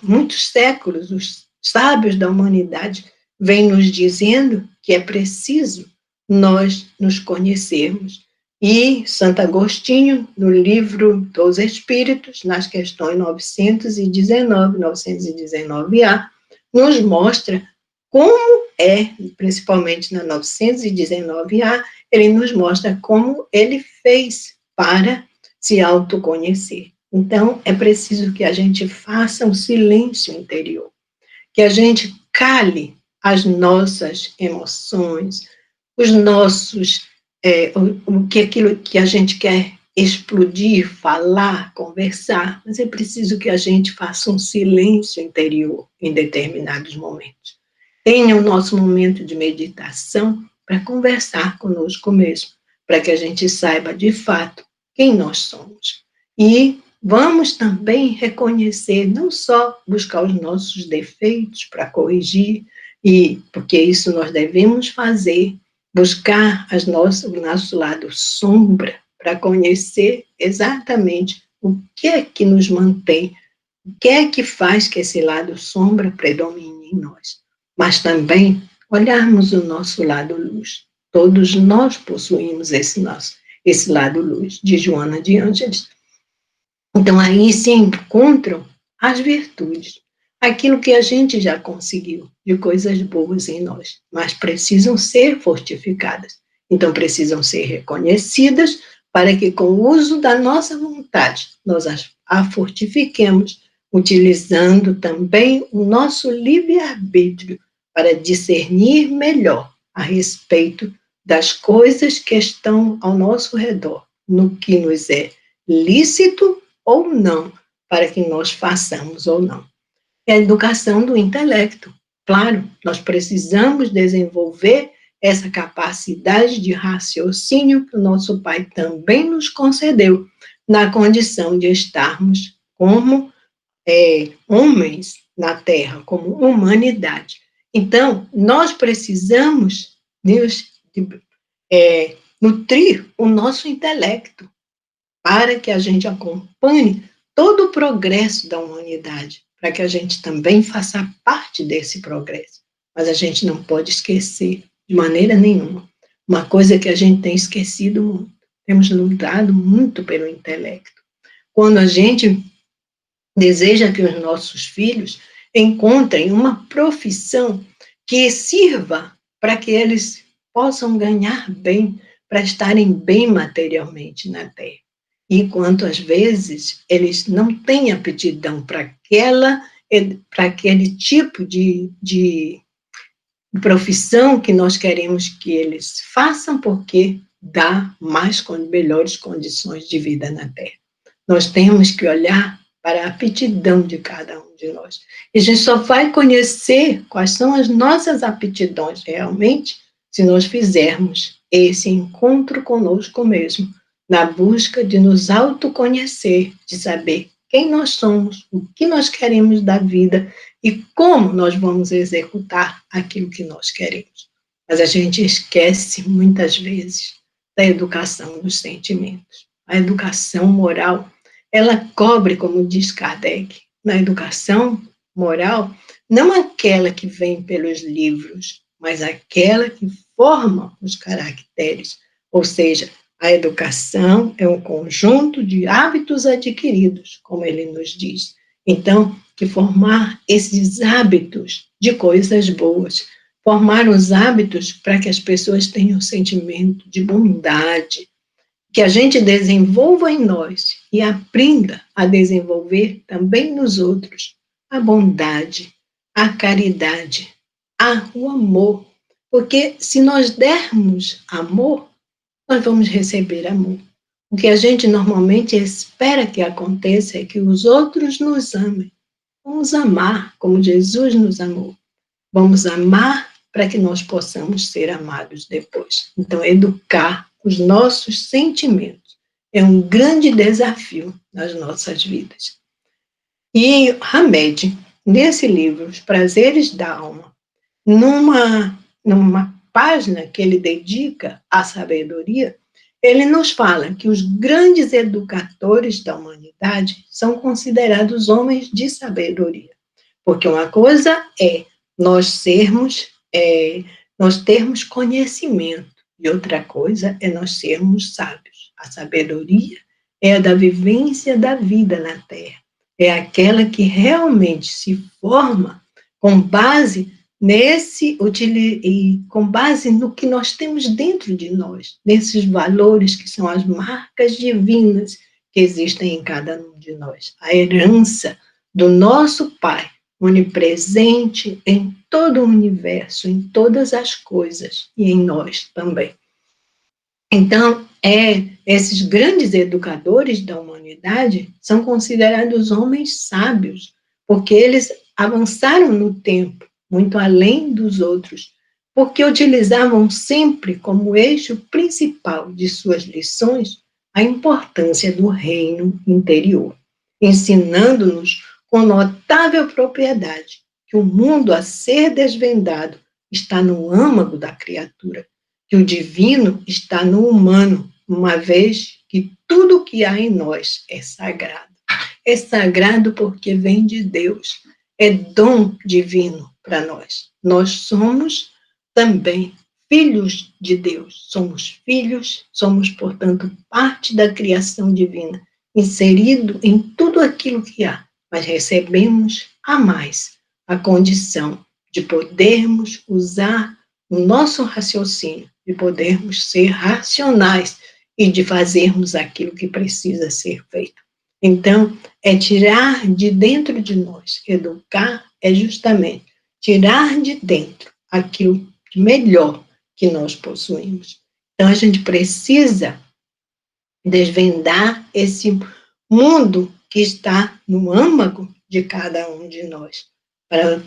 muitos séculos os sábios da humanidade vêm nos dizendo que é preciso nós nos conhecermos. E Santo Agostinho, no livro dos Espíritos, nas questões 919a, nos mostra como principalmente na 919a, ele nos mostra como ele fez para se autoconhecer. Então, é preciso que a gente faça um silêncio interior, que a gente cale as nossas emoções, os nossos, aquilo que a gente quer explodir, falar, conversar, mas é preciso que a gente faça um silêncio interior em determinados momentos. Tenha o nosso momento de meditação para conversar conosco mesmo, para que a gente saiba de fato quem nós somos. E vamos também reconhecer, não só buscar os nossos defeitos para corrigir, porque isso nós devemos fazer, buscar o nosso lado sombra, para conhecer exatamente o que é que nos mantém, o que é que faz que esse lado sombra predomine em nós. Mas também olharmos o nosso lado luz. Todos nós possuímos esse lado luz, de Joana de Ângeles. Então, aí se encontram as virtudes, aquilo que a gente já conseguiu, de coisas boas em nós, mas precisam ser fortificadas. Então, precisam ser reconhecidas para que, com o uso da nossa vontade, nós a fortifiquemos, utilizando também o nosso livre-arbítrio para discernir melhor a respeito das coisas que estão ao nosso redor, no que nos é lícito ou não, para que nós façamos ou não. É a educação do intelecto. Claro, nós precisamos desenvolver essa capacidade de raciocínio que o nosso Pai também nos concedeu, na condição de estarmos como homens na Terra, como humanidade. Então, nós precisamos nutrir o nosso intelecto para que a gente acompanhe todo o progresso da humanidade, para que a gente também faça parte desse progresso. Mas a gente não pode esquecer, de maneira nenhuma, uma coisa que a gente tem esquecido muito. Temos lutado muito pelo intelecto. Quando a gente deseja que os nossos filhos encontrem uma profissão que sirva para que eles possam ganhar bem, para estarem bem materialmente na Terra. Enquanto, às vezes, eles não têm aptidão para aquele tipo de profissão que nós queremos que eles façam, porque dá melhores condições de vida na Terra. Nós temos que olhar para a aptidão de cada um de nós. E a gente só vai conhecer quais são as nossas aptidões realmente se nós fizermos esse encontro conosco mesmo, na busca de nos autoconhecer, de saber quem nós somos, o que nós queremos da vida e como nós vamos executar aquilo que nós queremos. Mas a gente esquece, muitas vezes, da educação dos sentimentos. A educação moral, ela cobre, como diz Kardec, na educação moral, não aquela que vem pelos livros, mas aquela que forma os caracteres, ou seja, A educação é um conjunto de hábitos adquiridos, como ele nos diz. Então, que formar esses hábitos de coisas boas, formar os hábitos para que as pessoas tenham sentimento de bondade, que a gente desenvolva em nós e aprenda a desenvolver também nos outros a bondade, a caridade, o amor. Porque se nós dermos amor, nós vamos receber amor. O que a gente normalmente espera que aconteça é que os outros nos amem. Vamos amar como Jesus nos amou. Vamos amar para que nós possamos ser amados depois. Então, educar os nossos sentimentos é um grande desafio nas nossas vidas. E Hamed, nesse livro, Os Prazeres da Alma, numa página que ele dedica à sabedoria, ele nos fala que os grandes educadores da humanidade são considerados homens de sabedoria. Porque uma coisa é nós termos conhecimento, e outra coisa é nós sermos sábios. A sabedoria é a da vivência da vida na Terra. É aquela que realmente se forma com base com base no que nós temos dentro de nós, nesses valores que são as marcas divinas que existem em cada um de nós. A herança do nosso Pai, onipresente em todo o universo, em todas as coisas, e em nós também. Então, esses grandes educadores da humanidade são considerados homens sábios, porque eles avançaram no tempo, muito além dos outros, porque utilizavam sempre como eixo principal de suas lições a importância do reino interior, ensinando-nos com notável propriedade que o mundo a ser desvendado está no âmago da criatura, que o divino está no humano, uma vez que tudo o que há em nós é sagrado. É sagrado porque vem de Deus, é dom divino para nós. Nós somos também filhos de Deus, somos, portanto, parte da criação divina, inserido em tudo aquilo que há, mas recebemos a mais a condição de podermos usar o nosso raciocínio, de podermos ser racionais e de fazermos aquilo que precisa ser feito. Então, é tirar de dentro de nós, educar é justamente tirar de dentro aquilo de melhor que nós possuímos. Então, a gente precisa desvendar esse mundo que está no âmago de cada um de nós, para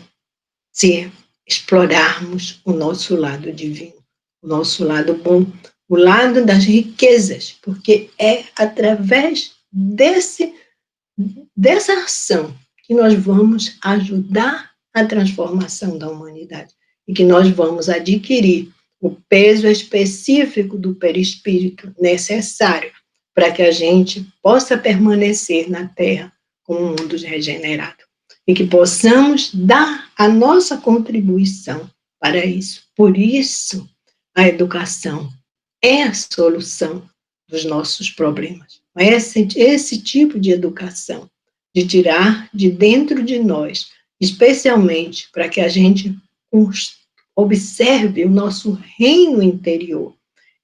explorarmos o nosso lado divino, o nosso lado bom, o lado das riquezas, porque é através dessa ação que nós vamos ajudar a transformação da humanidade e que nós vamos adquirir o peso específico do perispírito necessário para que a gente possa permanecer na Terra como um mundo regenerado e que possamos dar a nossa contribuição para isso. Por isso, a educação é a solução dos nossos problemas. Esse tipo de educação, de tirar de dentro de nós, especialmente para que a gente observe o nosso reino interior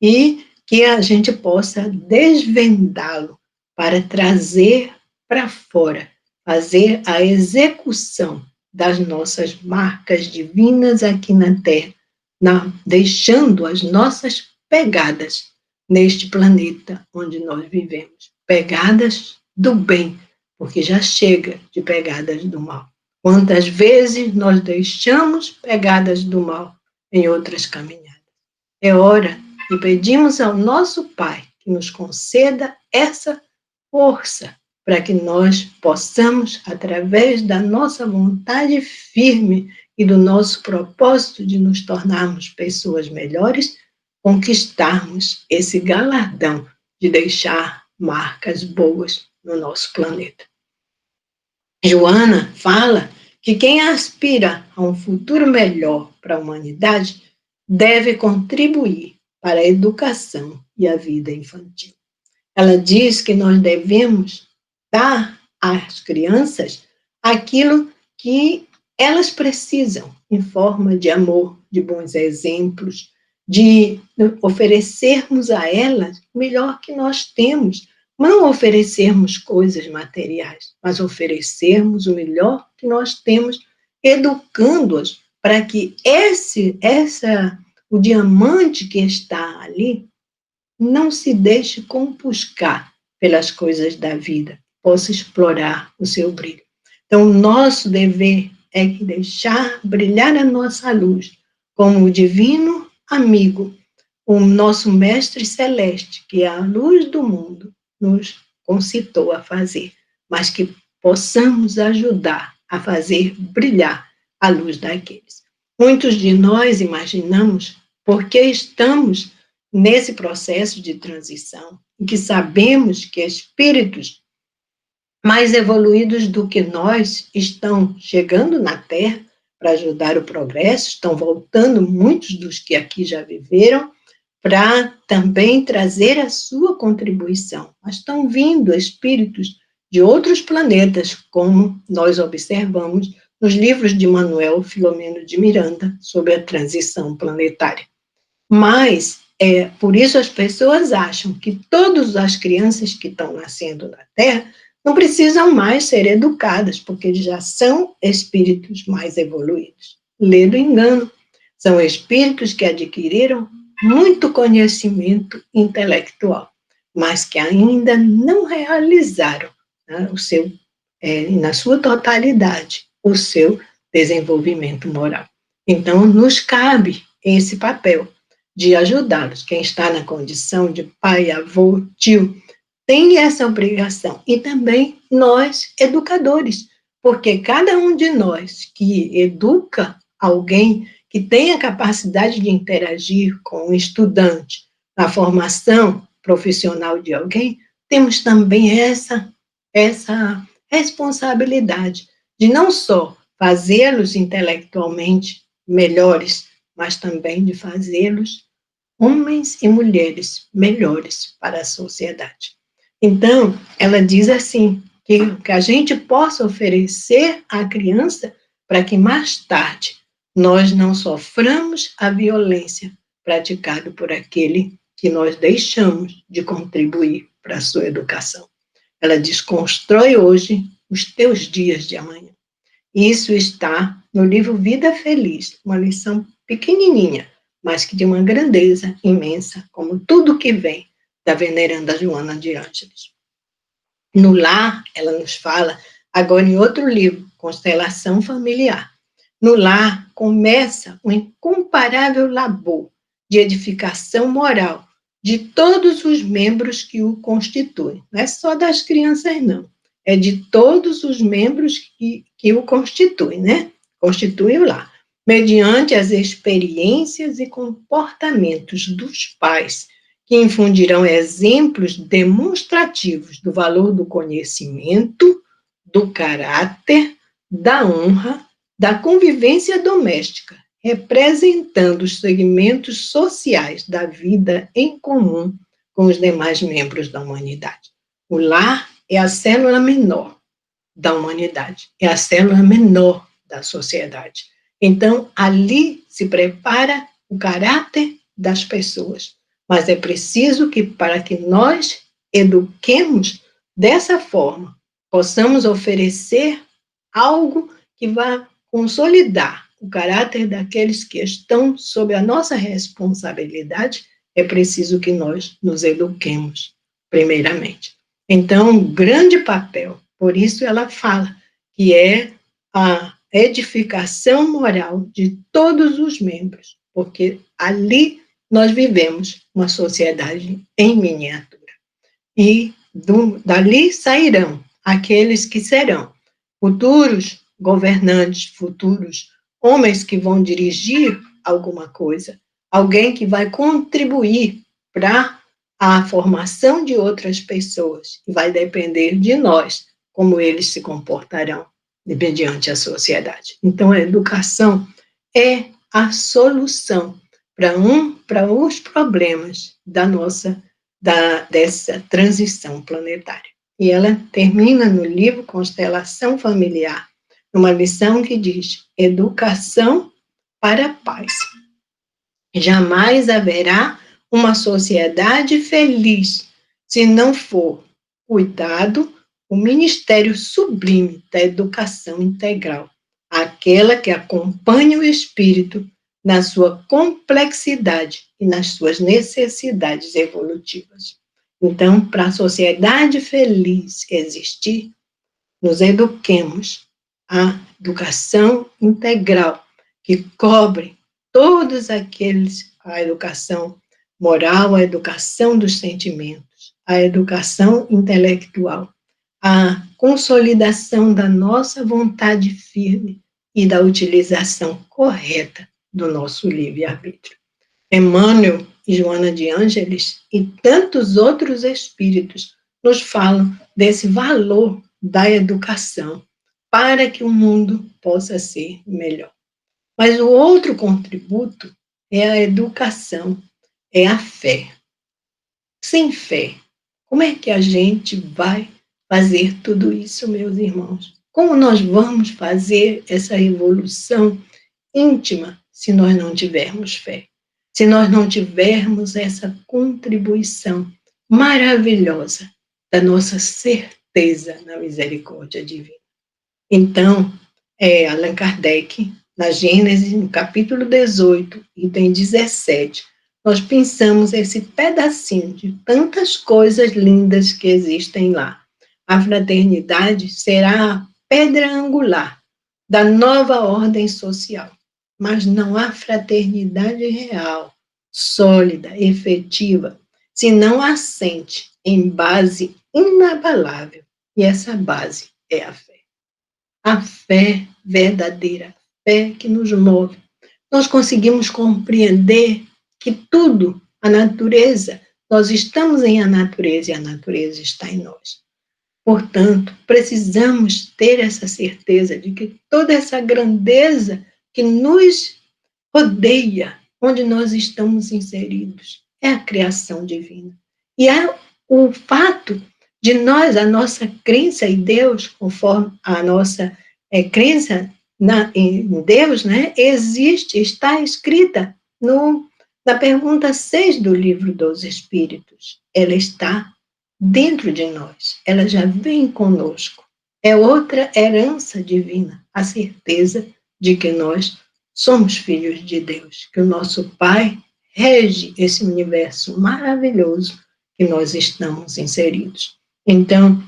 e que a gente possa desvendá-lo para trazer para fora, fazer a execução das nossas marcas divinas aqui na Terra, deixando as nossas pegadas neste planeta onde nós vivemos. Pegadas do bem, porque já chega de pegadas do mal. Quantas vezes nós deixamos pegadas do mal em outras caminhadas? É hora de pedirmos ao nosso Pai que nos conceda essa força para que nós possamos, através da nossa vontade firme e do nosso propósito de nos tornarmos pessoas melhores, conquistarmos esse galardão de deixar marcas boas no nosso planeta. Joana fala que quem aspira a um futuro melhor para a humanidade deve contribuir para a educação e a vida infantil. Ela diz que nós devemos dar às crianças aquilo que elas precisam, em forma de amor, de bons exemplos, de oferecermos a elas o melhor que nós temos. Não oferecermos coisas materiais, mas oferecermos o melhor que nós temos, educando-as para que o diamante que está ali não se deixe compuscar pelas coisas da vida, possa explorar o seu brilho. Então, o nosso dever é deixar brilhar a nossa luz, como o divino amigo, o nosso mestre celeste, que é a luz do mundo, nos concitou a fazer, mas que possamos ajudar a fazer brilhar a luz daqueles. Muitos de nós imaginamos, porque estamos nesse processo de transição, em que sabemos que espíritos mais evoluídos do que nós estão chegando na Terra para ajudar o progresso, estão voltando muitos dos que aqui já viveram, para também trazer a sua contribuição. Mas estão vindo espíritos de outros planetas, como nós observamos nos livros de Manuel Filomeno de Miranda, sobre a transição planetária. Mas, por isso as pessoas acham que todas as crianças que estão nascendo na Terra não precisam mais ser educadas, porque já são espíritos mais evoluídos. Lê do engano. São espíritos que adquiriram muito conhecimento intelectual, mas que ainda não realizaram, né, na sua totalidade, o seu desenvolvimento moral. Então, nos cabe esse papel de ajudá-los. Quem está na condição de pai, avô, tio, tem essa obrigação. E também nós, educadores, porque cada um de nós que educa alguém, que tem a capacidade de interagir com um estudante na formação profissional de alguém, temos também essa responsabilidade de não só fazê-los intelectualmente melhores, mas também de fazê-los homens e mulheres melhores para a sociedade. Então, ela diz assim, que a gente possa oferecer à criança para que mais tarde nós não soframos a violência praticada por aquele que nós deixamos de contribuir para a sua educação. Ela diz, constrói hoje os teus dias de amanhã. Isso está no livro Vida Feliz, uma lição pequenininha, mas que de uma grandeza imensa, como tudo que vem da veneranda Joana de Ângeles. No lar, ela nos fala, agora em outro livro, Constelação Familiar. No lar começa um incomparável labor de edificação moral de todos os membros que o constituem. Não é só das crianças, não. É de todos os membros que o constituem, né? Constitui o lar. Mediante as experiências e comportamentos dos pais, que infundirão exemplos demonstrativos do valor do conhecimento, do caráter, da honra, da convivência doméstica, representando os segmentos sociais da vida em comum com os demais membros da humanidade. O lar é a célula menor da humanidade, é a célula menor da sociedade. Então, ali se prepara o caráter das pessoas. Mas é preciso que, para que nós eduquemos dessa forma, possamos oferecer algo que vá consolidar o caráter daqueles que estão sob a nossa responsabilidade, é preciso que nós nos eduquemos, primeiramente. Então, um grande papel, por isso ela fala, que é a edificação moral de todos os membros, porque ali nós vivemos uma sociedade em miniatura. E dali sairão aqueles que serão futuros governantes, futuros homens que vão dirigir alguma coisa, alguém que vai contribuir para a formação de outras pessoas, e vai depender de nós como eles se comportarão mediante a sociedade. Então, a educação é a solução para os problemas dessa transição planetária. E ela termina no livro Constelação Familiar, uma lição que diz: educação para a paz. Jamais haverá uma sociedade feliz se não for cuidado o ministério sublime da educação integral, aquela que acompanha o espírito na sua complexidade e nas suas necessidades evolutivas. Então, para a sociedade feliz existir, nos eduquemos a educação integral, que cobre todos a educação moral, a educação dos sentimentos, a educação intelectual, a consolidação da nossa vontade firme e da utilização correta do nosso livre-arbítrio. Emmanuel e Joana de Ângeles e tantos outros espíritos nos falam desse valor da educação para que o mundo possa ser melhor. Mas o outro contributo é a educação, é a fé. Sem fé, como é que a gente vai fazer tudo isso, meus irmãos? Como nós vamos fazer essa evolução íntima se nós não tivermos fé? Se nós não tivermos essa contribuição maravilhosa da nossa certeza na misericórdia divina. Então, Allan Kardec, na Gênesis, no capítulo 18, item 17, nós pensamos esse pedacinho de tantas coisas lindas que existem lá. A fraternidade será a pedra angular da nova ordem social. Mas não há fraternidade real, sólida, efetiva, se não assente em base inabalável. E essa base é a fé. A fé verdadeira, a fé que nos move. Nós conseguimos compreender que tudo, a natureza, nós estamos em a natureza e a natureza está em nós. Portanto, precisamos ter essa certeza de que toda essa grandeza que nos rodeia, onde nós estamos inseridos, é a criação divina. E é o fato de nós, a nossa crença em Deus, conforme a nossa crença em Deus, né, está escrita na pergunta 6 do Livro dos Espíritos. Ela está dentro de nós, ela já vem conosco. É outra herança divina, a certeza de que nós somos filhos de Deus, que o nosso Pai rege esse universo maravilhoso que nós estamos inseridos. Então,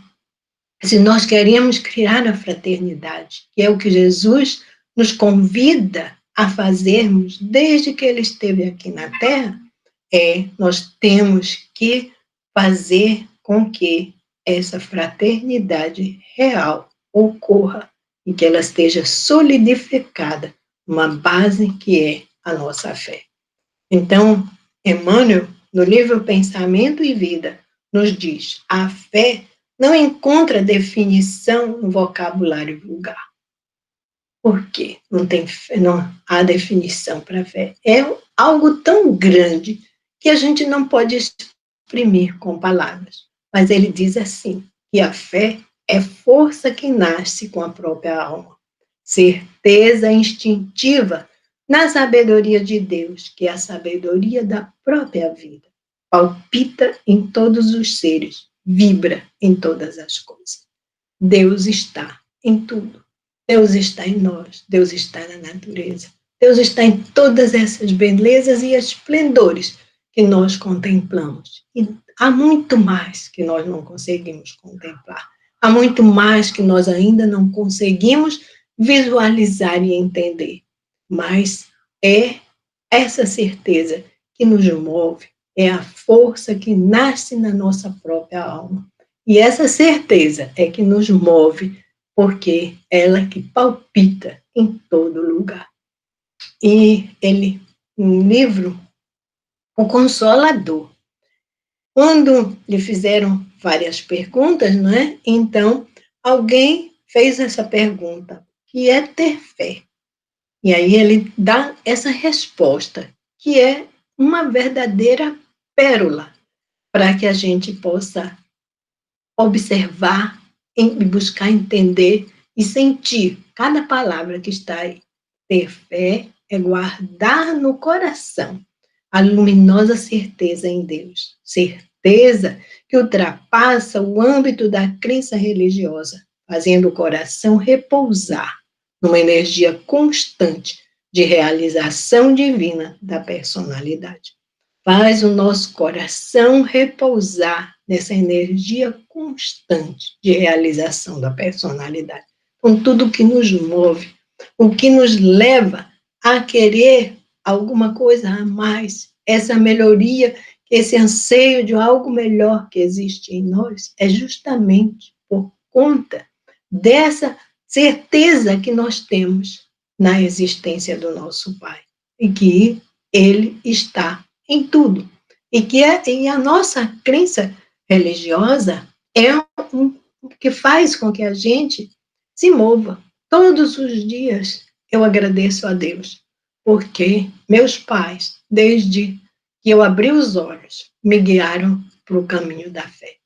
se nós queremos criar a fraternidade, que é o que Jesus nos convida a fazermos desde que ele esteve aqui na Terra, nós temos que fazer com que essa fraternidade real ocorra e que ela esteja solidificada numa base que é a nossa fé. Então, Emmanuel, no livro Pensamento e Vida, nos diz: a fé não encontra definição no vocabulário vulgar. Por quê? Não há definição para a fé. É algo tão grande que a gente não pode exprimir com palavras. Mas ele diz assim, que a fé é força que nasce com a própria alma, certeza instintiva na sabedoria de Deus, que é a sabedoria da própria vida, palpita em todos os seres, vibra em todas as coisas. Deus está em tudo. Deus está em nós, Deus está na natureza, Deus está em todas essas belezas e esplendores que nós contemplamos. E há muito mais que nós não conseguimos contemplar. Há muito mais que nós ainda não conseguimos visualizar e entender. Mas é essa certeza que nos move, é a força que nasce na nossa própria alma. E essa certeza é que nos move, porque ela que palpita em todo lugar. E ele, no livro O Consolador, quando lhe fizeram várias perguntas, não é? Então, alguém fez essa pergunta, que é ter fé. E aí ele dá essa resposta, que é uma verdadeira pérola para que a gente possa observar e buscar entender e sentir cada palavra que está aí. Ter fé é guardar no coração a luminosa certeza em Deus. Certeza que ultrapassa o âmbito da crença religiosa, fazendo o coração repousar numa energia constante de realização divina da personalidade. Faz o nosso coração repousar nessa energia constante de realização da personalidade. Com tudo que nos move, o que nos leva a querer alguma coisa a mais, essa melhoria, esse anseio de algo melhor que existe em nós, é justamente por conta dessa certeza que nós temos na existência do nosso Pai, e que Ele está em tudo. E a nossa crença religiosa é o que faz com que a gente se mova. Todos os dias eu agradeço a Deus, porque meus pais, desde que eu abri os olhos, me guiaram para o caminho da fé.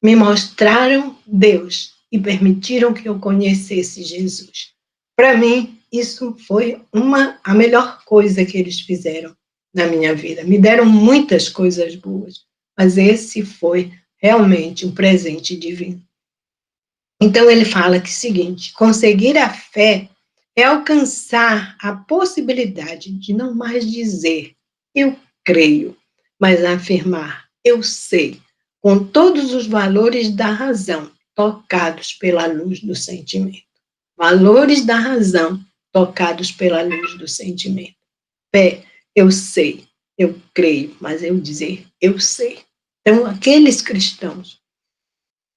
Me mostraram Deus e permitiram que eu conhecesse Jesus. Para mim, isso foi a melhor coisa que eles fizeram na minha vida. Me deram muitas coisas boas, mas esse foi realmente um presente divino. Então ele fala que é o seguinte: conseguir a fé é alcançar a possibilidade de não mais dizer eu creio, mas afirmar eu sei, com todos os valores da razão tocados pela luz do sentimento. Valores da razão tocados pela luz do sentimento. Fé, eu sei, eu creio, mas eu dizer eu sei. Então, aqueles cristãos,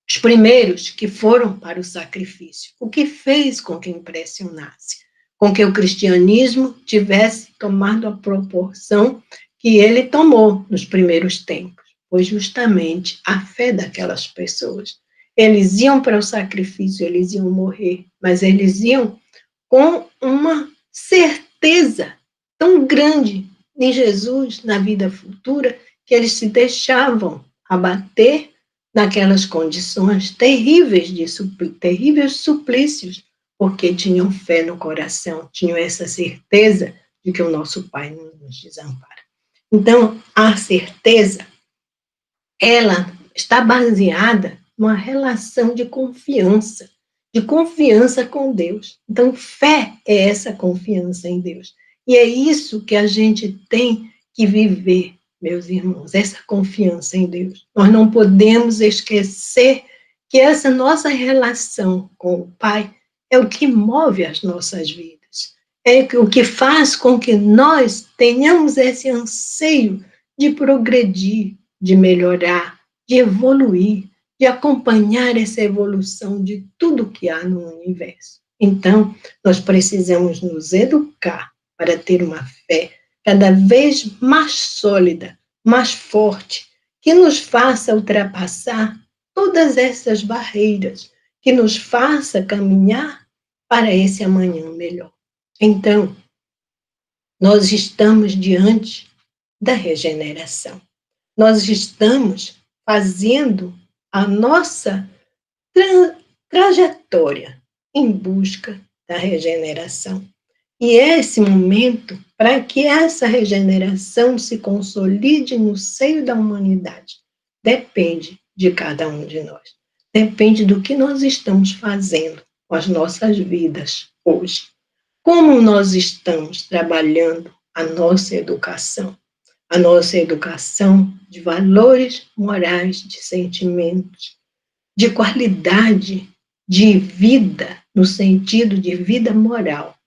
os primeiros que foram para o sacrifício, o que fez com que impressionasse, com que o cristianismo tivesse tomado a proporção que ele tomou nos primeiros tempos, foi justamente a fé daquelas pessoas. Eles iam para o sacrifício, eles iam morrer, mas eles iam com uma certeza tão grande em Jesus, na vida futura, que eles se deixavam abater naquelas condições terríveis terríveis suplícios, porque tinham fé no coração, tinham essa certeza de que o nosso Pai não nos desampara. Então, a certeza, ela está baseada numa relação de confiança com Deus. Então, fé é essa confiança em Deus. E é isso que a gente tem que viver, meus irmãos, essa confiança em Deus. Nós não podemos esquecer que essa nossa relação com o Pai é o que move as nossas vidas. É o que faz com que nós tenhamos esse anseio de progredir, de melhorar, de evoluir, de acompanhar essa evolução de tudo que há no universo. Então, nós precisamos nos educar para ter uma fé cada vez mais sólida, mais forte, que nos faça ultrapassar todas essas barreiras, que nos faça caminhar para esse amanhã melhor. Então, nós estamos diante da regeneração. Nós estamos fazendo a nossa trajetória em busca da regeneração. E esse momento, para que essa regeneração se consolide no seio da humanidade, depende de cada um de nós. Depende do que nós estamos fazendo com as nossas vidas hoje. Como nós estamos trabalhando a nossa educação de valores morais, de sentimentos, de qualidade de vida, no sentido de vida moral.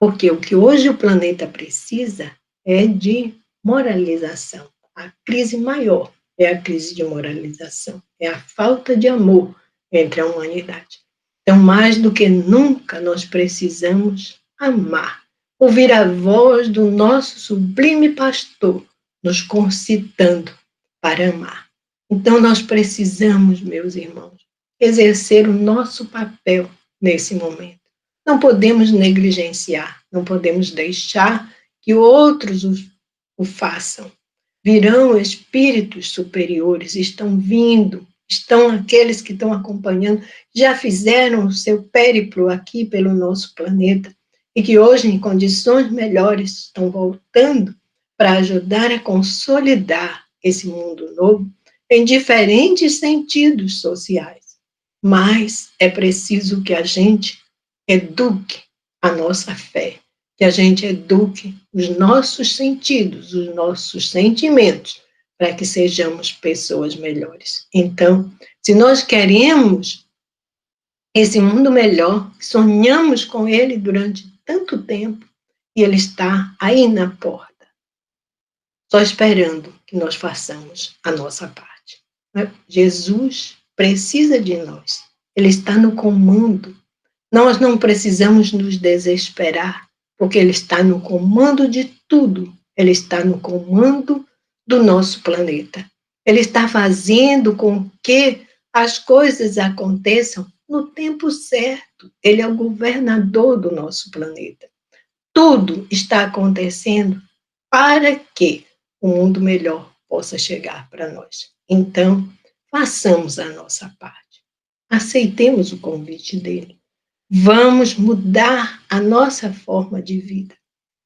Porque o que hoje o planeta precisa é de moralização. A crise maior é a crise de moralização, é a falta de amor entre a humanidade. Então, mais do que nunca, nós precisamos amar, ouvir a voz do nosso sublime pastor, nos concitando para amar. Então, nós precisamos, meus irmãos, exercer o nosso papel nesse momento. Não podemos negligenciar, não podemos deixar que outros o façam. Virão espíritos superiores, estão vindo, estão aqueles que estão acompanhando, já fizeram o seu périplo aqui pelo nosso planeta e que hoje, em condições melhores, estão voltando para ajudar a consolidar esse mundo novo em diferentes sentidos sociais. Mas é preciso que a gente eduque a nossa fé, que a gente eduque os nossos sentidos, os nossos sentimentos, para que sejamos pessoas melhores. Então, se nós queremos esse mundo melhor, sonhamos com ele durante tanto tempo, e ele está aí na porta, só esperando que nós façamos a nossa parte. Jesus precisa de nós, ele está no comando. Nós não precisamos nos desesperar, porque ele está no comando de tudo. Ele está no comando do nosso planeta. Ele está fazendo com que as coisas aconteçam no tempo certo. Ele é o governador do nosso planeta. Tudo está acontecendo para que o mundo melhor possa chegar para nós. Então, façamos a nossa parte. Aceitemos o convite dele. Vamos mudar a nossa forma de vida.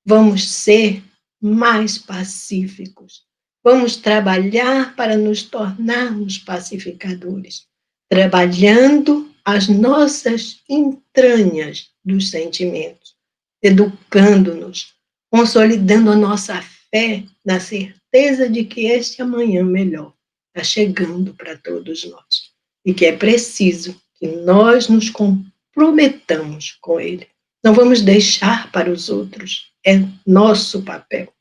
Vamos ser mais pacíficos. Vamos trabalhar para nos tornarmos pacificadores, trabalhando as nossas entranhas dos sentimentos, educando-nos, consolidando a nossa fé na certeza de que este amanhã melhor está chegando para todos nós e que é preciso que nós nos comprometamos com ele. Não vamos deixar para os outros, é nosso papel.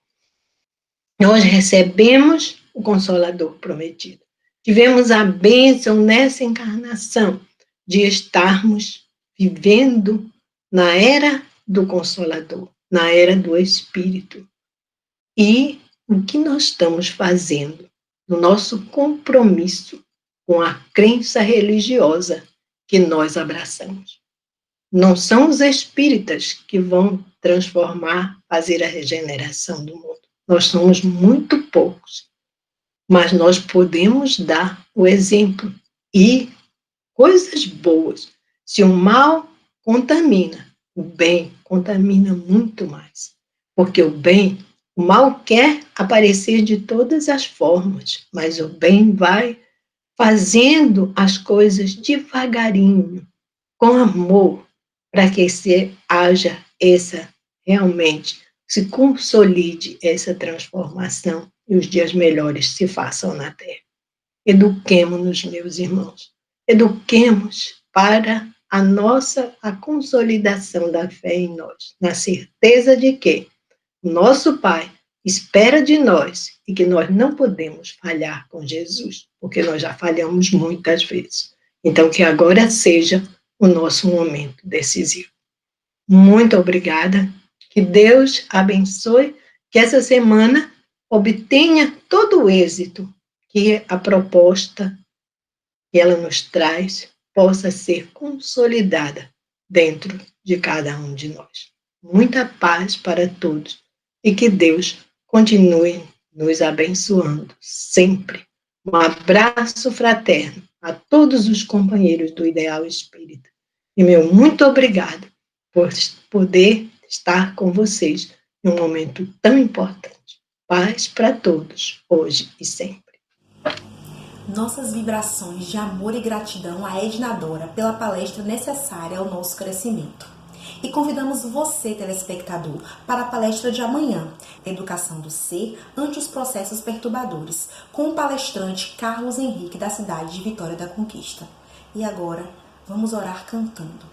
Nós recebemos o Consolador prometido. Tivemos a bênção nessa encarnação de estarmos vivendo na era do Consolador, na era do Espírito. E o que nós estamos fazendo no nosso compromisso com a crença religiosa que nós abraçamos. Não são os espíritas que vão transformar, fazer a regeneração do mundo. Nós somos muito poucos, mas nós podemos dar o exemplo e coisas boas. Se o mal contamina, o bem contamina muito mais, porque o mal quer aparecer de todas as formas, mas o bem vai fazendo as coisas devagarinho, com amor, para que haja realmente, se consolide essa transformação e os dias melhores se façam na Terra. Eduquemo-nos, meus irmãos. Eduquemos para a consolidação da fé em nós, na certeza de que o nosso Pai espera de nós e que nós não podemos falhar com Jesus, porque nós já falhamos muitas vezes. Então, que agora seja o nosso momento decisivo. Muito obrigada. Que Deus abençoe, que essa semana obtenha todo o êxito que a proposta que ela nos traz possa ser consolidada dentro de cada um de nós. Muita paz para todos e que Deus continue nos abençoando sempre. Um abraço fraterno a todos os companheiros do Ideal Espírita. E meu muito obrigado por poder estar com vocês em um momento tão importante. Paz para todos, hoje e sempre. Nossas vibrações de amor e gratidão a Edna Dora pela palestra necessária ao nosso crescimento. E convidamos você, telespectador, para a palestra de amanhã, Educação do Ser ante os processos perturbadores, com o palestrante Carlos Henrique, da cidade de Vitória da Conquista. E agora, vamos orar cantando.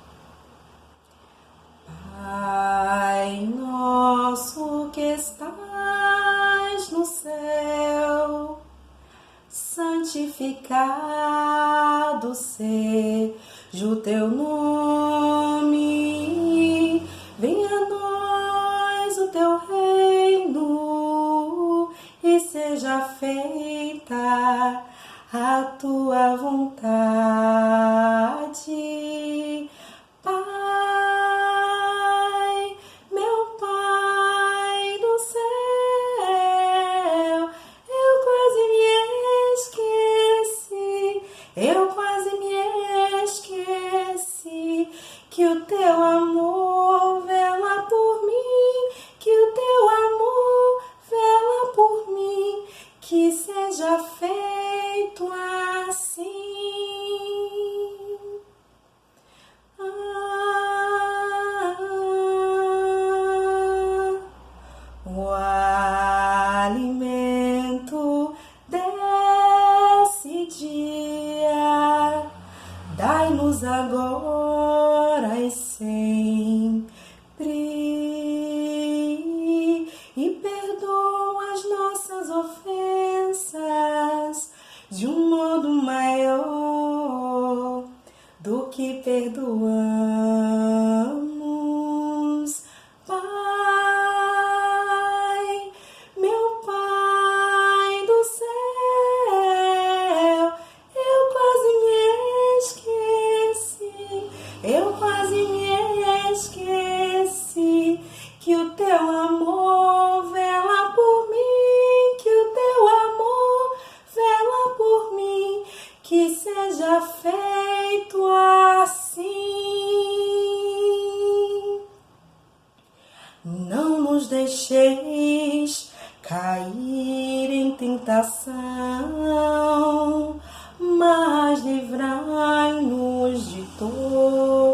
Pai nosso que estás no céu, santificado seja o teu nome, venha a nós o teu reino e seja feita a tua vontade. Pai, meu Pai do céu, amamos agora e sempre, e perdoa as nossas ofensas de um modo maior do que perdoamos, Pai, meu Pai do céu. Eu quase me esqueci que o teu amor vela por mim, que o teu amor vela por mim, que seja feito assim. Não nos deixeis cair em tentação, mas livrai-nos de todo